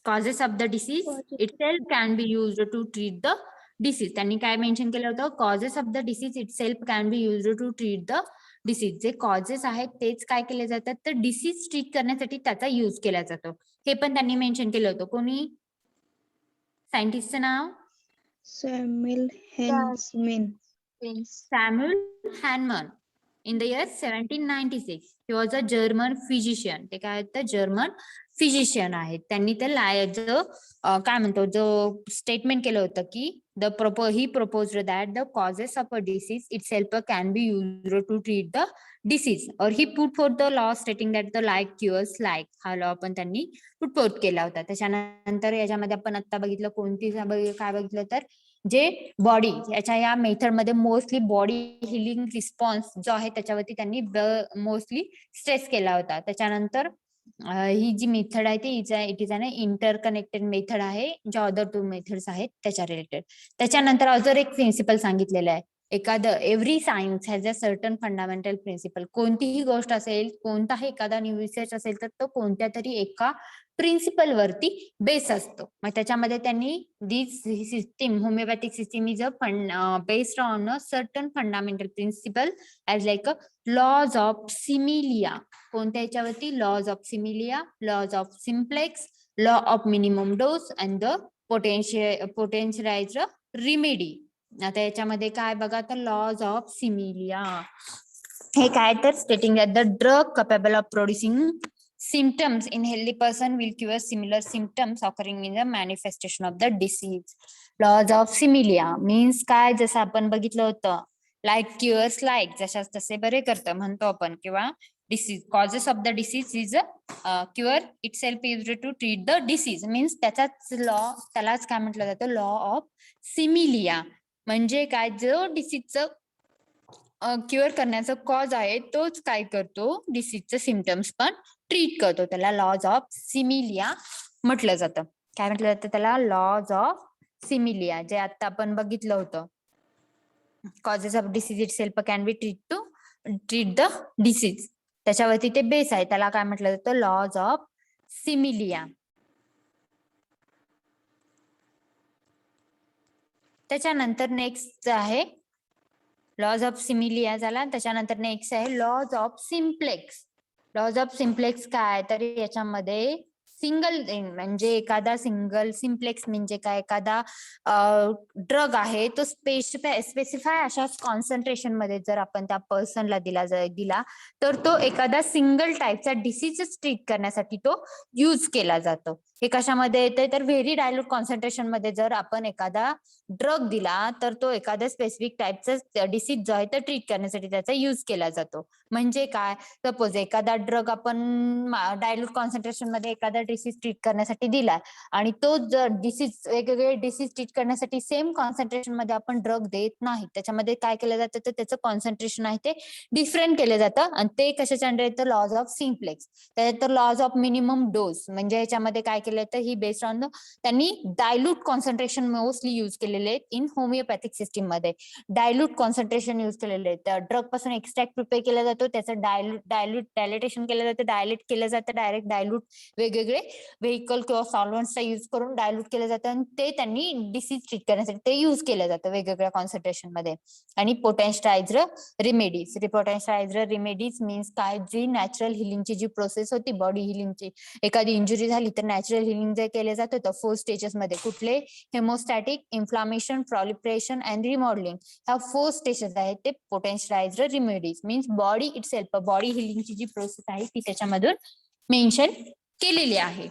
[SPEAKER 1] causes of the disease itself can be used to treat the disease. त्यांनी काय मेन्शन केलं होतं, causes of the disease itself can be used to treat the disease. जे कॉजेस आहेत तेच काय केले जातात तर डिसीज ट्रीट करण्यासाठी त्याचा युज केला जातो. हे पण त्यांनी मेन्शन केलं होतं. कोणी, सायंटिस्टचं नाव
[SPEAKER 2] सॅम्युअल हॅन्समेन.
[SPEAKER 1] Samuel Hahnemann. In the year 1796, he was a German physician. ते काय होतं, जर्मन फिजिशियन आहेत. त्यांनी ते काय म्हणतो जो स्टेटमेंट केलं होतं की ही proposed that the causes of a disease itself can be used to treat the disease, or he put forth the law stating that the like cures like. हा लॉ पण त्यांनी पुट फोर्थ केला होता. त्याच्यानंतर याच्यामध्ये आपण आता बघितलं काय बघितलं तर जे बॉडी याच्या या मेथड मध्ये मोस्टली बॉडी हिलिंग रिस्पॉन्स जो आहे त्याच्यावरती त्यांनी मोस्टली स्ट्रेस केला होता. त्याच्यानंतर ही जी मेथड आहे ती it is an interconnected method आहे, ज्या अदर 2 मेथड्स आहेत त्याच्या रिलेटेड. त्याच्यानंतर अजून एक प्रिन्सिपल सांगितलेलं आहे, every science has a certain fundamental principle. कोणतीही गोष्ट असेल, कोणताही एखादा न्यू रिसर्च असेल तर तो कोणत्या तरी एका प्रिन्सिपल वरती बेस असतो. मग त्याच्यामध्ये त्यांनी this system, homeopathic system is based on a certain fundamental principle as like a laws of similia. कोणत्या याच्यावरती, laws of similia, laws of simplex, law of minimum dose and the potentialized remedy. आता याच्यामध्ये काय बघा तर lodge of similia हे काय तर स्टेटिंग that the drug capable of producing symptoms in healthy person will cure similar symptoms occurring in the manifestation of the disease. Laws of similia means काय, जसं आपण बघितलं होतं like cures like, जशाच तसे बरे करतं म्हणतो आपण, किंवा disease, causes of the disease is cure itself used to treat the disease. means त्याचाच त्यालाच काय म्हटलं जातं, लॉ ऑफ सिमिलिया. म्हणजे काय, जो डिसीजचं क्युअर करण्याचा कॉज आहे तोच काय करतो, डिसीजचे सिम्पटम्स पण ट्रीट करतो. त्याला लॉज ऑफ सिमिलिया म्हटलं जातं. काय म्हटलं जातं त्याला? लॉज ऑफ सिमिलिया, जे आता आपण बघितलं होतं. Causes of disease itself can be treat the disease, त्याच्यावरती ते बेस आहे. त्याला काय म्हटलं जातं? Laws of similia. त्याच्यानंतर नेक्स्ट आहे लॉज ऑफ सिमिलिया झाला. त्याच्यानंतर नेक्स्ट आहे laws of simplex. Laws of simplex काय? तर याच्यामध्ये सिंगल म्हणजे एखादा सिंगल सिम्प्लेक्स म्हणजे काय, एखादा ड्रग आहे तो स्पेसिफाय अशाच कॉन्सन्ट्रेशन मध्ये जर आपण त्या पर्सनला दिला तर तो एखादा सिंगल टाईपचा डिसीज ट्रीट करण्यासाठी तो यूज केला जातो. हे कशामध्ये येते? तर व्हेरी डायल्यूट कॉन्सन्ट्रेशन मध्ये जर आपण एखादा ड्रग दिला तर तो एखाद्या स्पेसिफिक टाईपचा डिसीज जो आहे तो ट्रीट करण्यासाठी त्याचा यूज केला जातो. म्हणजे काय? सपोज एखादा ड्रग आपण डायल्यूट कॉन्सन्ट्रेशन मध्ये एखादा डिसीज ट्रीट करण्यासाठी दिला आणि तो जर डिसीज वेगवेगळे डिसीज ट्रीट करण्यासाठी सेम कॉन्सन्ट्रेशन मध्ये आपण ड्रग देत नाही, त्याच्यामध्ये काय केलं जातं तर त्याचं कॉन्सन्ट्रेशन आहे ते डिफरंट केलं जातं आणि ते कशाच्या अंडर येतं? Laws of simplex. त्यानंतर लॉज ऑफ मिनिमम डोस म्हणजे याच्यामध्ये काय केलं जातं? ही बेस्ड ऑन त्यांनी डायल्यूट कॉन्सन्ट्रेशन मोस्टली युज केलेले आहेत इन होमिओपॅथिक सिस्टीम मध्ये. डायल्यूट कॉन्सन्ट्रेशन युज केलेले आहेत. ड्रग पासून एक्स्ट्रॅक्ट प्रिपेअर केला जातो, त्याचं डायल्युटेशन केलं जातं, डायल्यूट केलं जातं, डायरेक्ट डायल्यूट वेगवेगळे व्हेकल किंवा सॉल्व्हंट्सचा युज करून डायल्यूट केलं जातं आणि ते त्यांनी डिसीज ट्रीट करण्यासाठी ते युज केलं जातं वेगवेगळ्या कॉन्सन्ट्रेशन मध्ये. आणि पोटेन्शियलायझर रिमेडीज. पोटेन्शियलायझर रिमेडीज मीन्स काय? जी नॅचरल हिलिंगची जी प्रोसेस होती बॉडी हिलिंगची, एखादी इंजुरी झाली तर नॅचरल हिलिंग जे केले जात होतं 4 स्टेजेस मध्ये, कुठले? Hemostatic, inflammation, proliferation and remodelling. ह्या 4 स्टेजेस आहेत ते potentializer remedies means body itself, body हिलिंगची जी प्रोसेस आहे ती त्याच्यामधून मेन्शन केलेली आहे.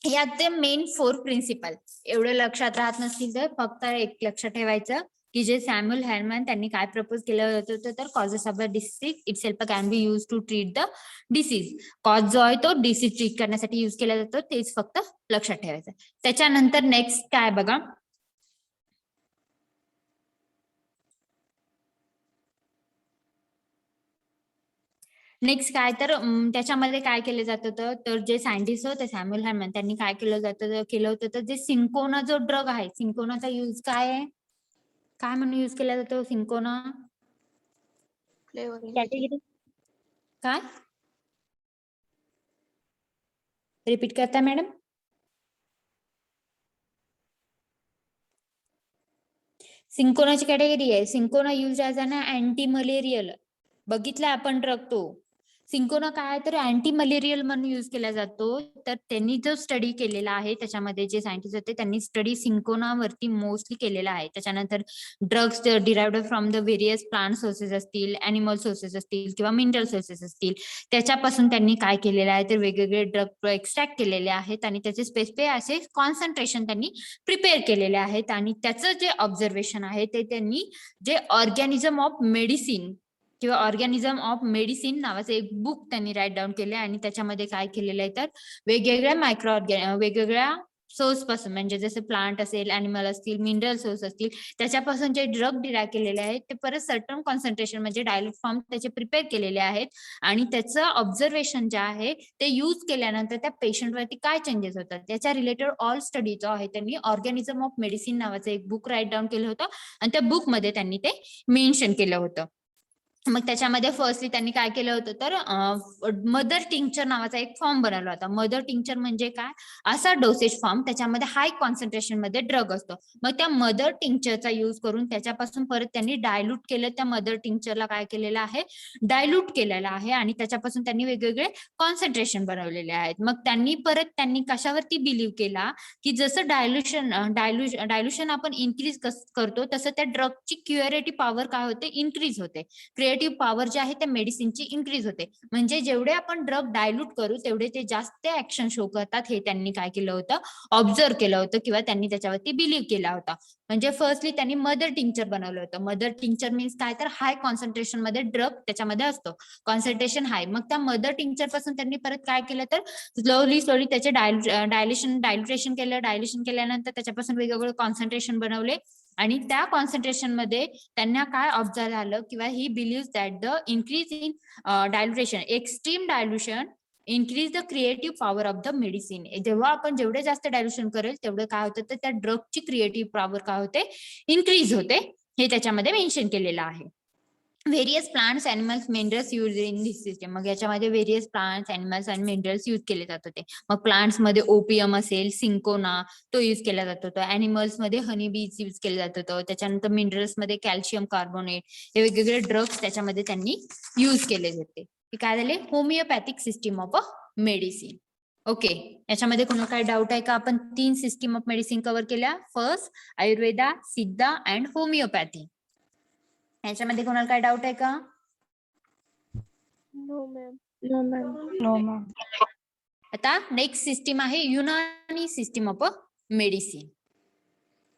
[SPEAKER 1] यात ते मेन 4 प्रिन्सिपल एवढं लक्षात राहत नसतील तर फक्त एक लक्षात ठेवायचं की जे सॅम्युअल हॅनमॅन त्यांनी काय प्रपोज केलं होतं तर causes of the disease itself can be use to treat the disease. Cause जो आहे तो डिसीज ट्रीट करण्यासाठी यूज केला जातो, तेच फक्त लक्षात ठेवायचं. त्याच्यानंतर नेक्स्ट काय बघा, नेक्स्ट काय तर त्याच्यामध्ये काय केलं जात होतं तर जे सायंटिस्ट होते सॅम्युअल हॅनमॅन त्यांनी काय केलं होतं तर जे सिंकोना जो ड्रग आहे, सिंकोनाचा यूज काय आहे, काय म्हणून यूज केला जातो सिंकोना? कॅटेगरी काय? रिपीट करता मॅडम? सिंकोनाची कॅटेगरी आहे. Cinchona use as an anti malarial. बघितला आपण ड्रग तो सिंकोना काय तर अँटी मलेरियल म्हणून युज केला जातो. तर त्यांनी जो स्टडी केलेला आहे त्याच्यामध्ये जे सायंटिस्ट होते त्यांनी स्टडी सिंकोनावरती मोस्टली केलेला आहे. त्याच्यानंतर drugs derived from the various plant sources असतील, अॅनिमल सोर्सेस असतील किंवा मिनरल सोर्सेस असतील, त्याच्यापासून त्यांनी काय केलेलं आहे तर वेगवेगळे ड्रग एक्स्ट्रॅक्ट केलेले आहेत आणि त्याचे स्पेसिफिक असे कॉन्सन्ट्रेशन त्यांनी प्रिपेअर केलेले आहेत आणि त्याचं जे ऑब्झर्वेशन आहे ते त्यांनी जे ऑर्गॅनिझम ऑफ मेडिसिन किंवा ऑर्गॅनिझम ऑफ मेडिसिन नावाचं एक बुक त्यांनी राईट डाऊन केले आणि त्याच्यामध्ये काय केलेलं आहे तर वेगवेगळ्या वेगवेगळ्या सोर्स पासून म्हणजे जसं प्लांट असेल, अॅनिमल असतील, मिनरल सोर्स असतील, त्याच्यापासून जे ड्रग डिराईव्ह केलेले आहेत ते परत सर्टन कॉन्सन्ट्रेशन म्हणजे डायल्यूट फॉर्म त्याचे प्रिपेअर केलेले आहेत आणि त्याचं ऑब्झर्वेशन जे आहे ते यूज केल्यानंतर त्या पेशंटवरती काय चेंजेस होतात त्याच्या रिलेटेड ऑल स्टडी जो आहे त्यांनी ऑर्गॅनिझम ऑफ मेडिसिन नावाचं एक बुक राईट डाऊन केलं होतं आणि त्या बुकमध्ये त्यांनी ते मेन्शन केलं होतं. मग त्याच्यामध्ये फर्स्टली त्यांनी काय केलं होतं तर मदर टिंक्चर नावाचा एक फॉर्म बनवला होता. मदर टिंक्चर म्हणजे काय? असा डोसेज फॉर्म त्याच्यामध्ये हाय कॉन्सन्ट्रेशन मध्ये ड्रग असतो. मग त्या मदर टिंक्चरचा यूज करून त्याच्यापासून परत त्यांनी डायल्यूट केलं. त्या मदर टिंक्चरला काय केलेलं आहे? डायल्यूट केलेलं आहे आणि त्याच्यापासून त्यांनी वेगवेगळे कॉन्सन्ट्रेशन बनवलेले आहेत. मग त्यांनी कशावरती बिलीव्ह केला की जसं डायल्युशन आपण इन्क्रीज करतो तसं त्या ड्रगची क्युरेटिव्ह पॉवर काय होते? इन्क्रीज होते. क्रिएटिव्ह पॉवर जे आहे त्या मेडिसिनची इन्क्रीज होते. म्हणजे जेवढे आपण ड्रग डायल्यूट करू तेवढे ते जास्त ऍक्शन शो करतात हे त्यांनी काय केलं होतं? ऑब्झर्व केलं होतं किंवा त्यांनी त्याच्यावरती बिलीव्ह केला होता. म्हणजे फर्स्टली त्यांनी मदर टिंक्चर बनवलं होतं. मदर टिंक्चर मीन्स काय तर हाय कॉन्सन्ट्रेशन मध्ये ड्रग त्याच्यामध्ये असतो, कॉन्सन्ट्रेशन हाय. मग त्या मदर टिंक्चर पासून त्यांनी परत काय केलं तर स्लोली त्याचे डायल्युटेशन केलं. डायल्युशन केल्यानंतर त्याच्यापासून वेगवेगळे कॉन्सन्ट्रेशन बनवले आणि त्या कॉन्सन्ट्रेशन मध्ये त्यांना काय ऑब्झर्व झालं किंवा he believe that the increase in dilution, extreme dilution increase the creative power of the medicine. जेव्हा आपण जेवढे जास्त डायल्युशन करेल तेवढं काय होतं तर त्या ड्रगची क्रिएटिव्ह पॉवर काय होते, इन्क्रीज होते. हे त्याच्यामध्ये मेन्शन केलेलं आहे. Various plants, animals, minerals use in this system. मग याच्यामध्ये व्हेरियस प्लांट्स, अॅनिमल्स आणि मिनरल्स यूज केले जात होते. मग प्लांट्स मध्ये ओपियम असेल, सिंकोना तो यूज केला जात होता. अॅनिमल्स मध्ये हनी बीज यूज केलं जात होतं. त्याच्यानंतर मिनरल्स मध्ये कॅल्शियम कार्बोनेट, हे वेगवेगळे ड्रग्स त्याच्यामध्ये त्यांनी यूज केले होते. हे काय झाले, homeopathic system of a medicine. Okay, याच्यामध्ये कोणाला काय डाऊट आहे का? आपण 3 सिस्टीम ऑफ मेडिसिन कव्हर केल्या. First Ayurveda, Siddha and homeopathy. याच्यामध्ये कोणाला काय डाऊट आहे का?
[SPEAKER 2] No ma'am. No ma'am.
[SPEAKER 4] No ma'am.
[SPEAKER 1] आता नेक्स्ट सिस्टीम आहे Unani system of a medicine.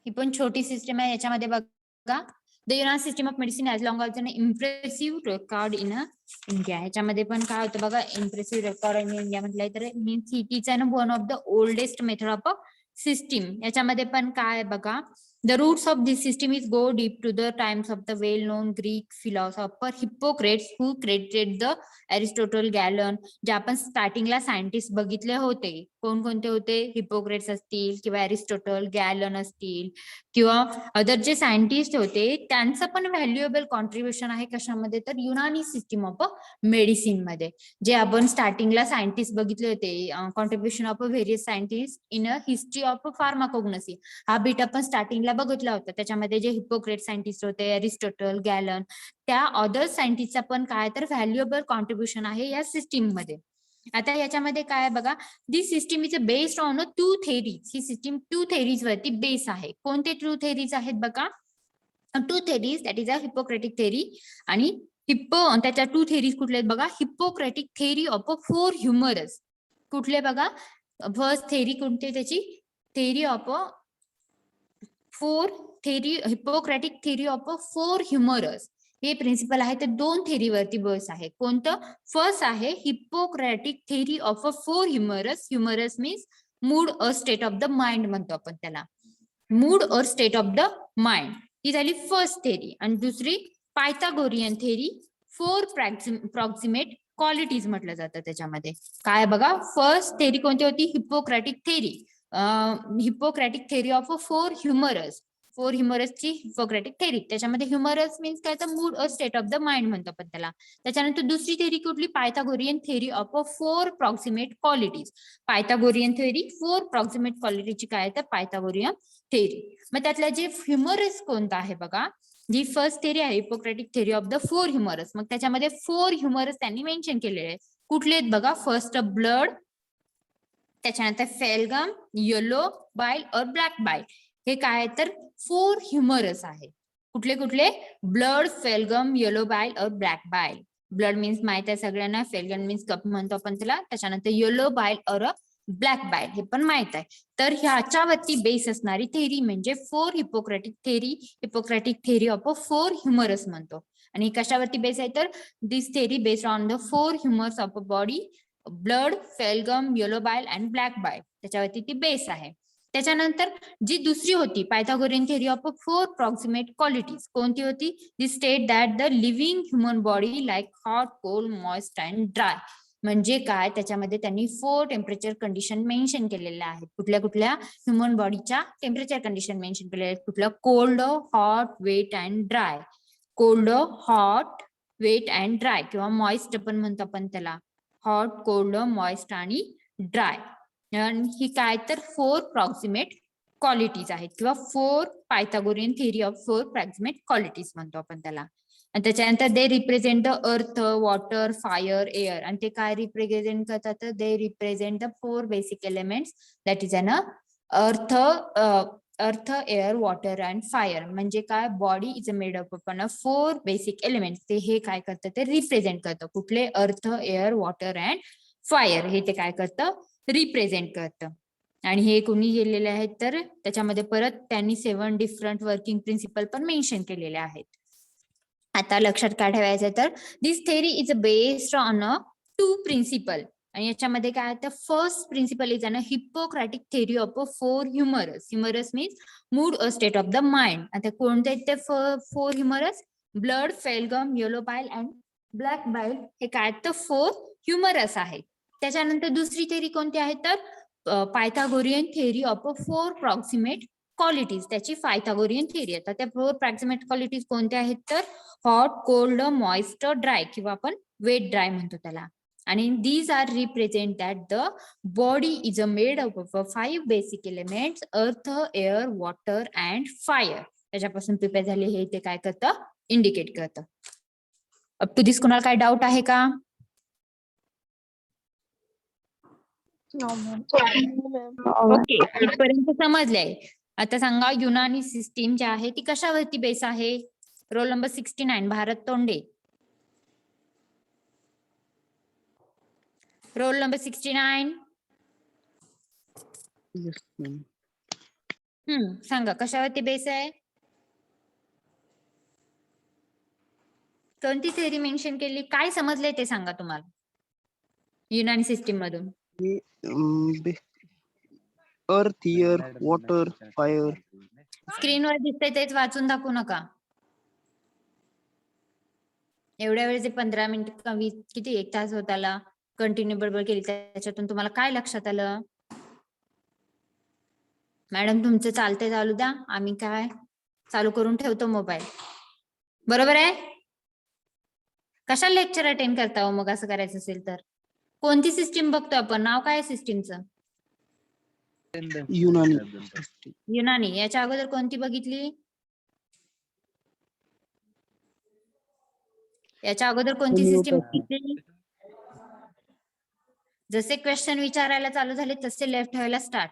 [SPEAKER 1] ही पण छोटी सिस्टीम आहे. याच्यामध्ये बघा, the Unani system of medicine as long as an impressive record in India. ह्याच्यामध्ये पण काय होतं बघा, इम्प्रेसिव्ह रेकॉर्ड इन इंडिया म्हटलंय तर मीन्स इट आहे ना one of the oldest method of a system. याच्यामध्ये पण काय बघा, the roots of this system is go deep to the times of the well-known Greek philosopher Hippocrates, who created the Aristotle, Galen. जे आपण स्टार्टिंगला scientist बघितले होते, कोणकोणते होते? हिपोक्रेट्स असतील किंवा अरिस्टोटल, गॅलन असतील किंवा अदर जे सायंटिस्ट होते, त्यांचं पण व्हॅल्युएबल कॉन्ट्रीब्युशन आहे कशामध्ये तर Unani system of a medicine मध्ये. जे आपण स्टार्टिंगला सायंटिस्ट बघितले होते, contribution of a various scientist in a history of pharmacognosy, हा बीट आपण स्टार्टिंगला बघितला होता. त्याच्यामध्ये जे हिपोक्रेट सायंटिस्ट होते, अरिस्टोटल, गॅलन, त्या अदर सायंटिस्टचा पण काय तर व्हॅल्युएबल कॉन्ट्रीब्युशन आहे या सिस्टीम मध्ये. आता याच्यामध्ये काय बघा, this system is based on 2 theories. ही सिस्टीम 2 थेरीज वरती बेस आहे. कोणते 2 थेरीज आहेत बघा? 2 theories, that is a Hippocratic theory आणि त्याच्या 2 थेरीज कुठले आहेत बघा? Hippocratic theory of a 4 humours. कुठले बघा? फर्स्ट थेरी कोणती त्याची? Theory of a 4 theory, Hippocratic theory of a 4 humours. हे प्रिन्सिपल आहे ते 2 थेरीवरती बेस आहे. कोणतं? फर्स्ट आहे Hippocratic theory of a 4 humours. Humours means mood or state of the mind म्हणतो आपण त्याला. Mood or state of the mind ही झाली फर्स्ट थेरी. आणि दुसरी पायथागोरियन थेरी, 4 प्रॉक्सिमेट क्वालिटीज म्हटलं जातं त्याच्यामध्ये. काय बघा, फर्स्ट थेरी कोणती होती? Hippocratic theory. Hippocratic theory of a 4 humours. 4 ह्युमरसची हिपोक्रेटिक थेरी. त्याच्यामध्ये ह्युमरस मीन्स काय तर mood or state of the mind म्हणतो आपण त्याला. त्याच्यानंतर दुसरी थेरी कुठली? Pythagorean theory of a 4 proximate qualities. Pythagorean theory 4 proximate क्वालिटीची काय तर पायथागोरियन थेरी. मग त्यातला जे ह्युमरस कोणता आहे बघा, जी फर्स्ट थेरी आहे Hippocratic theory of the 4 humours. मग त्याच्यामध्ये 4 ह्युमरस त्यांनी मेन्शन केलेले आहे. कुठले आहेत बघा? फर्स्ट ब्लड, त्याच्यानंतर फेलगम, येलो बाईल और ब्लॅक बाईल. हे काय तर 4 ह्युमरस आहे. कुठले कुठले? ब्लड, फेलगम, येलो बाईल और ब्लॅक बाईल. ब्लड मीन्स माहित आहे सगळ्यांना, फेलगम मीन्स कप म्हणतो आपण त्याला, त्याच्यानंतर येलो बाईल और ब्लॅक बाईल हे पण माहित आहे. तर ह्याच्यावरती बेस असणारी थेरी म्हणजे 4 Hippocratic theory, Hippocratic theory of a 4 humours म्हणतो. आणि कशावरती बेस आहे तर this theory based on the 4 humours of a body, blood, phlegm, yellow bile and black bile, त्याच्यावरती ती बेस आहे. त्याच्यानंतर जी दुसरी होती Pythagorean theory of 4 proximate qualities, कोणती होती? The state that the living human body like hot, cold, moist and dry. म्हणजे काय, त्याच्यामध्ये त्यांनी 4 टेम्परेचर कंडिशन मेन्शन केलेल्या आहेत. कुठल्या कुठल्या? ह्युमन बॉडीच्या टेम्परेचर कंडिशन मेन्शन केलेल्या आहेत. कुठल्या? Cold, hot, wet and dry. Cold, hot, wet and dry किंवा मॉइस्ट पण म्हणतो आपण त्याला. हॉट, कोल्ड, मॉइस्ट आणि ड्राय. आणि ही काय तर 4 प्रॉक्सिमेट क्वालिटीज आहेत किंवा 4 Pythagorean theory of 4 proximate qualities म्हणतो आपण त्याला. आणि त्याच्यानंतर they represent the earth, water, fire, air. आणि ते काय रिप्रेझेंट करतात? They represent the 4 basic elements that is an earth, air, water and fire. म्हणजे काय? Body is made up of 4 basic elements. ते हे काय करतं? ते रिप्रेझेंट करतं. कुठले? अर्थ, एअर, वॉटर अँड फायर हे ते काय करतं? रिप्रेझेंट करतं. आणि हे कोणी केलेले आहेत तर त्याच्यामध्ये परत त्यांनी 7 डिफरंट वर्किंग प्रिन्सिपल पण मेन्शन केलेले आहेत. आता लक्षात काय ठेवायचं तर this theory is based on 2 principle. आणि याच्यामध्ये काय आहे तर first principle is an Hippocratic theory of a four humours. Humours means mood a state of the mind. आता कोणते आहेत ते four humours? Blood, phlegm, yellow bile and black bile हे काय तर फोर ह्युमरस आहे. त्याच्यानंतर दुसरी थेरी कोणती आहे तर Pythagorean theory of a four proximate qualities. त्याची पायथागोरियन थेरी. आता त्या फोर प्रॉक्सिमेट क्वालिटीज कोणत्या आहेत तर हॉट, कोल्ड, मॉइस्ट, ड्राय किंवा आपण वेट ड्राय म्हणतो त्याला. आणि these are represent that the body is made up of 5 basic elements: earth, air, water and fire. त्याच्यापासून प्रिपेअर झाले हे ते काय करतं इंडिकेट करतं. अप टू दिस कोणाला काय डाऊट आहे का?
[SPEAKER 2] No, ma'am.
[SPEAKER 1] ओके, इथपर्यंत समजलंय. आता सांगा युनानी सिस्टीम जी आहे ती कशावरती बेस आहे? Roll number 69 Bharat Tonde. Roll number 69.
[SPEAKER 4] Yes, ma'am.
[SPEAKER 1] सांगा कशावरती बेस आहे? कोणती थेरी मेन्शन केली? काय समजलंय ते सांगा तुम्हाला युनानी सिस्टीम मधून.
[SPEAKER 4] Earth, air, water, fire.
[SPEAKER 1] स्क्रीनवर दिसतंय तेच वाचून दाखवू नका. एवढ्या वेळ जे 15 मिनिट किती 1 तास होत आला कंटिन्यू बडबड केली त्याच्यातून तुम्हाला काय लक्षात आलं? मॅडम तुमचं चालतंय चालू द्या, आम्ही काय चालू करून ठेवतो मोबाईल. बरोबर आहे? कशाला लेक्चर अटेंड करता हो मग असं करायचं असेल तर? कोणती सिस्टीम बघतो आपण? नाव काय आहे सिस्टीमचं?
[SPEAKER 4] Unani.
[SPEAKER 1] युनानी. याच्या अगोदर कोणती बघितली? याच्या अगोदर कोणती सिस्टीम बघितली? जसे क्वेश्चन विचारायला चालू झाले तसे लेफ्ट ठेवायला स्टार्ट.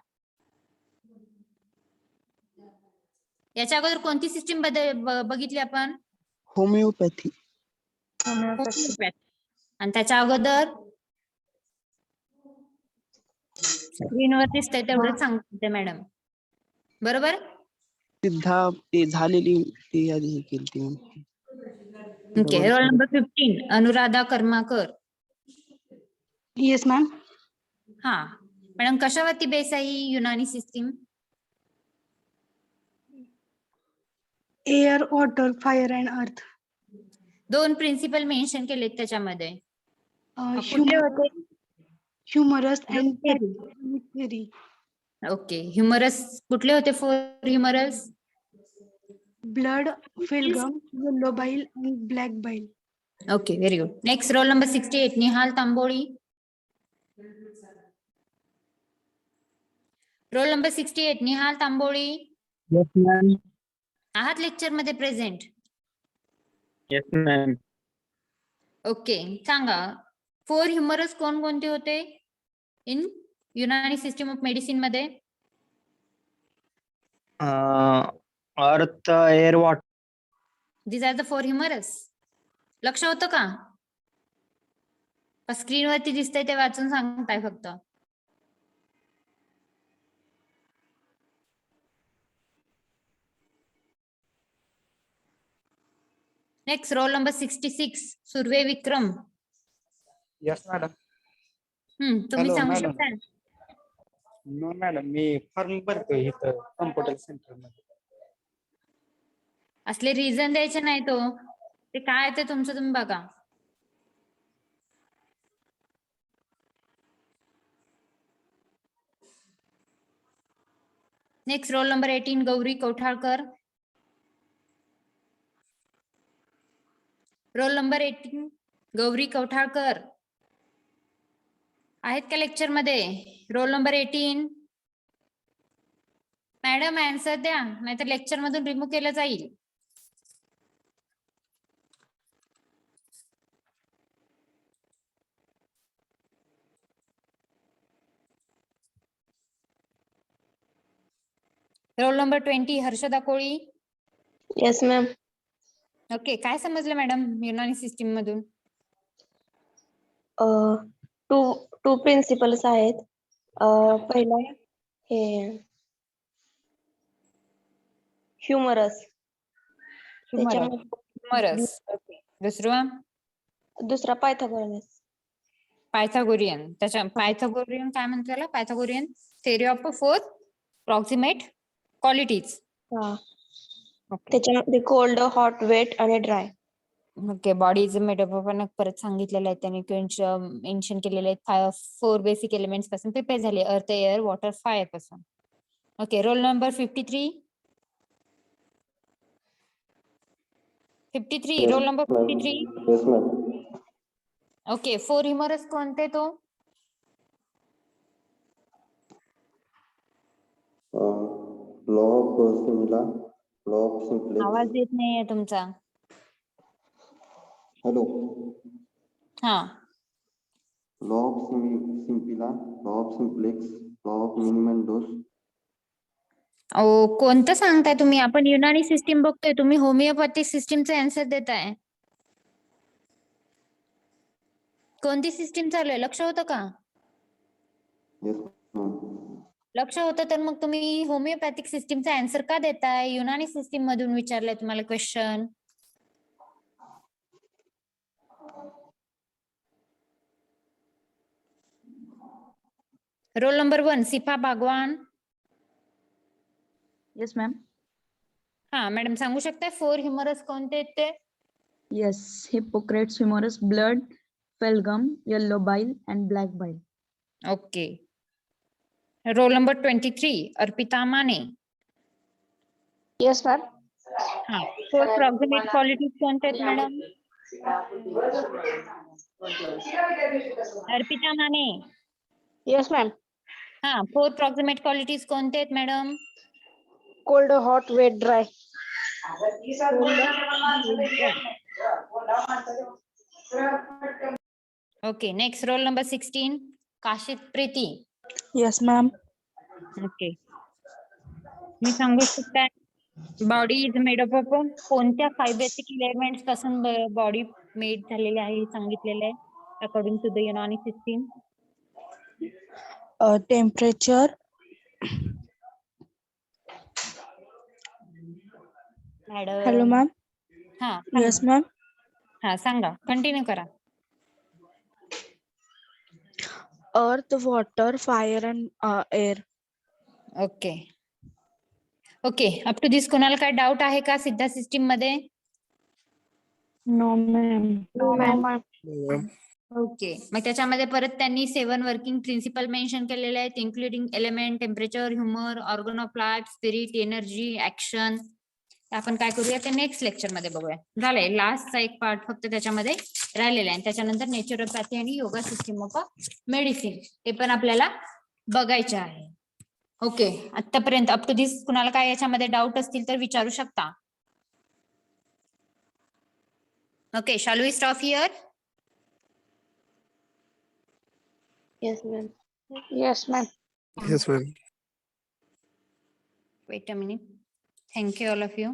[SPEAKER 1] याच्या अगोदर कोणती सिस्टीम बघितली आपण?
[SPEAKER 4] Homeopathy.
[SPEAKER 1] आणि त्याच्या अगोदर स्क्रीनवर दिसतंय तेवढंच सांगते मॅडम. बरोबर?
[SPEAKER 4] सिद्धा ते झालेली ते आधी हे केली ती.
[SPEAKER 1] Okay. Roll number 15 Anuradha Karmakar.
[SPEAKER 2] Yes, ma'am.
[SPEAKER 1] हा मॅडम कशावरती बेस आहे ही Unani system?
[SPEAKER 2] Air, water, fire, and earth.
[SPEAKER 1] दोन प्रिन्सिपल मेन्शन केलेत त्याच्यामध्ये. कुठले
[SPEAKER 2] Humor,
[SPEAKER 1] होते?
[SPEAKER 2] humorous and theory.
[SPEAKER 1] Okay. Humorous कुठले होते? Four humorous.
[SPEAKER 2] Blood, phlegm, yellow bile, and black bile.
[SPEAKER 1] Okay, very good. Next roll number 68 Nihal Tamboli. Roll number 68 Nihal Tamboli.
[SPEAKER 5] Yes, ma'am.
[SPEAKER 1] आहात lecture मध्ये present?
[SPEAKER 5] Yes, ma'am.
[SPEAKER 1] Okay, सांगा four humorous कोणकोणते होते in Unani system of medicine मध्ये?
[SPEAKER 5] Earth, air, water.
[SPEAKER 1] These are the four humerus. लक्ष होतं का? स्क्रीनवरती दिसतंय ते वाचून सांगताय फक्त. नेक्स्ट रोल नंबर 66 सुर्वे विक्रम.
[SPEAKER 5] Yes, madam.
[SPEAKER 1] तुम्ही
[SPEAKER 5] Hello,
[SPEAKER 1] सांगू
[SPEAKER 5] madam.
[SPEAKER 1] शकता?
[SPEAKER 5] No, madam. मी फॉर्म भरतोय इथं कॉम्प्युटर सेंटर मध्ये.
[SPEAKER 1] असले रिझन द्यायचे नाही तो. ते काय ते तुमचं तुम्ही बघा. Next roll number 18 Gauri Kothalkar. Roll number 18 Gauri Kothalkar आहेत का लेक्चर मध्ये? Role number 18. मॅडम आन्सर द्या नाहीतर लेक्चर मधून रिमूव्ह केलं जाईल. Roll number 20 Harshada Koli.
[SPEAKER 6] Yes ma'am.
[SPEAKER 1] Okay, काय समजलं मॅडम युनानी सिस्टीम मधून?
[SPEAKER 6] टू प्रिन्सिपल्स आहेत. पहिला हे ह्युमरस, त्याच्यामध्ये
[SPEAKER 1] ह्युमरस. ओके, दुसरं
[SPEAKER 6] दुसरा पायथागोरस.
[SPEAKER 1] पायथागोरियन त्याच्या पायथागोरियन काय म्हणतो त्याला Pythagorean theory of 4 proximate qualities.
[SPEAKER 6] हा
[SPEAKER 1] ओके
[SPEAKER 6] त्याच्यामध्ये कोल्ड, हॉट, वेट आणि dry.
[SPEAKER 1] Okay body is made up of परत सांगितलेलं आहे त्यांनी मेन्शन केलेले आहेत 4 बेसिक एलिमेंट्स पासून प्रिपेअर झाले अर्थ एअर वॉटर फायर पासून. Okay roll number 53 roll number 53.
[SPEAKER 7] Yes, ma'am.
[SPEAKER 1] Okay 4 humours कोणते तो
[SPEAKER 7] Law of similar, law of simplex.
[SPEAKER 1] आवाज येत नाहीये तुमचा.
[SPEAKER 7] Hello.
[SPEAKER 1] हा
[SPEAKER 7] Law of simpler, law of simplex, law of minimum dose.
[SPEAKER 1] कोणतं सांगताय तुम्ही आपण युनानी सिस्टीम बघतोय तुम्ही होमिओपॅथिक सिस्टीमचे आन्सर देताय. कोणती सिस्टीम चालू आहे लक्ष होतं का
[SPEAKER 7] Yes, ma'am.
[SPEAKER 1] लक्ष होतं तर मग तुम्ही होमिओपॅथिक सिस्टीमचा आन्सर का देताय युनानी सिस्टीम मधून विचारलंय तुम्हाला question. Roll number 1 Sifa Bagwan.
[SPEAKER 8] Yes, ma'am.
[SPEAKER 1] हा मॅडम सांगू शकताय 4 ह्युमरस कोणते आहेत ते.
[SPEAKER 8] Yes, Hippocrates humerus, blood, phlegm, yellow bile, and black bile.
[SPEAKER 1] Okay roll number 23 Arpita Mane.
[SPEAKER 6] Yes ma'am.
[SPEAKER 1] हा 4 प्रॉक्सिमेट क्वालिटीज कोणते आहेत madam. Arpita Mane.
[SPEAKER 6] Yes ma'am.
[SPEAKER 1] हा 4 प्रॉक्सिमेट क्वालिटीज कोणते आहेत madam.
[SPEAKER 6] Cold, hot, wet, dry.
[SPEAKER 1] Okay next roll number 16 Kashit Preeti.
[SPEAKER 2] Yes, ma'am.
[SPEAKER 1] Okay मी सांगू शकता body is made up of कोणत्या 5 बेसिक एलिमेंट्स पासून बॉडी मेड झालेली आहे हे सांगितलेलं आहे according to the Unani system.
[SPEAKER 2] Temperature, hello,
[SPEAKER 1] madam
[SPEAKER 2] ma'am.
[SPEAKER 1] हा
[SPEAKER 2] Yes,
[SPEAKER 1] सांगा.
[SPEAKER 2] ma'am.
[SPEAKER 1] हा सांगा कंटिन्यू करा.
[SPEAKER 2] Earth, water, fire, and air.
[SPEAKER 1] Okay okay up to this कोणाला काय डाऊट आहे का सिद्धा सिस्टीम मध्ये.
[SPEAKER 2] No, ma'am.
[SPEAKER 6] No, ma'am.
[SPEAKER 1] Okay मग त्याच्यामध्ये परत त्यांनी 7 वर्किंग प्रिन्सिपल मेन्शन केलेले आहेत including element temperature humour organ of life spirit energy action. आपण काय करूया ते नेक्स्ट लेक्चर मध्ये बघूया. झालंय लास्टचा एक पार्ट फक्त त्याच्यामध्ये राहिलेला आहे त्याच्यानंतर नेचरोपॅथी आणि योगा सिस्टीम ऑफ मेडिसिन ते पण आपल्याला बघायचे आहे. ओके आतापर्यंत अप टू दिस कुणाला काय याच्यामध्ये डाऊट असतील तर विचारू शकता. Okay shall we stop here.
[SPEAKER 6] Yes ma'am. Yes ma'am.
[SPEAKER 7] Yes, ma'am.
[SPEAKER 1] Wait a minute. Thank you all of you.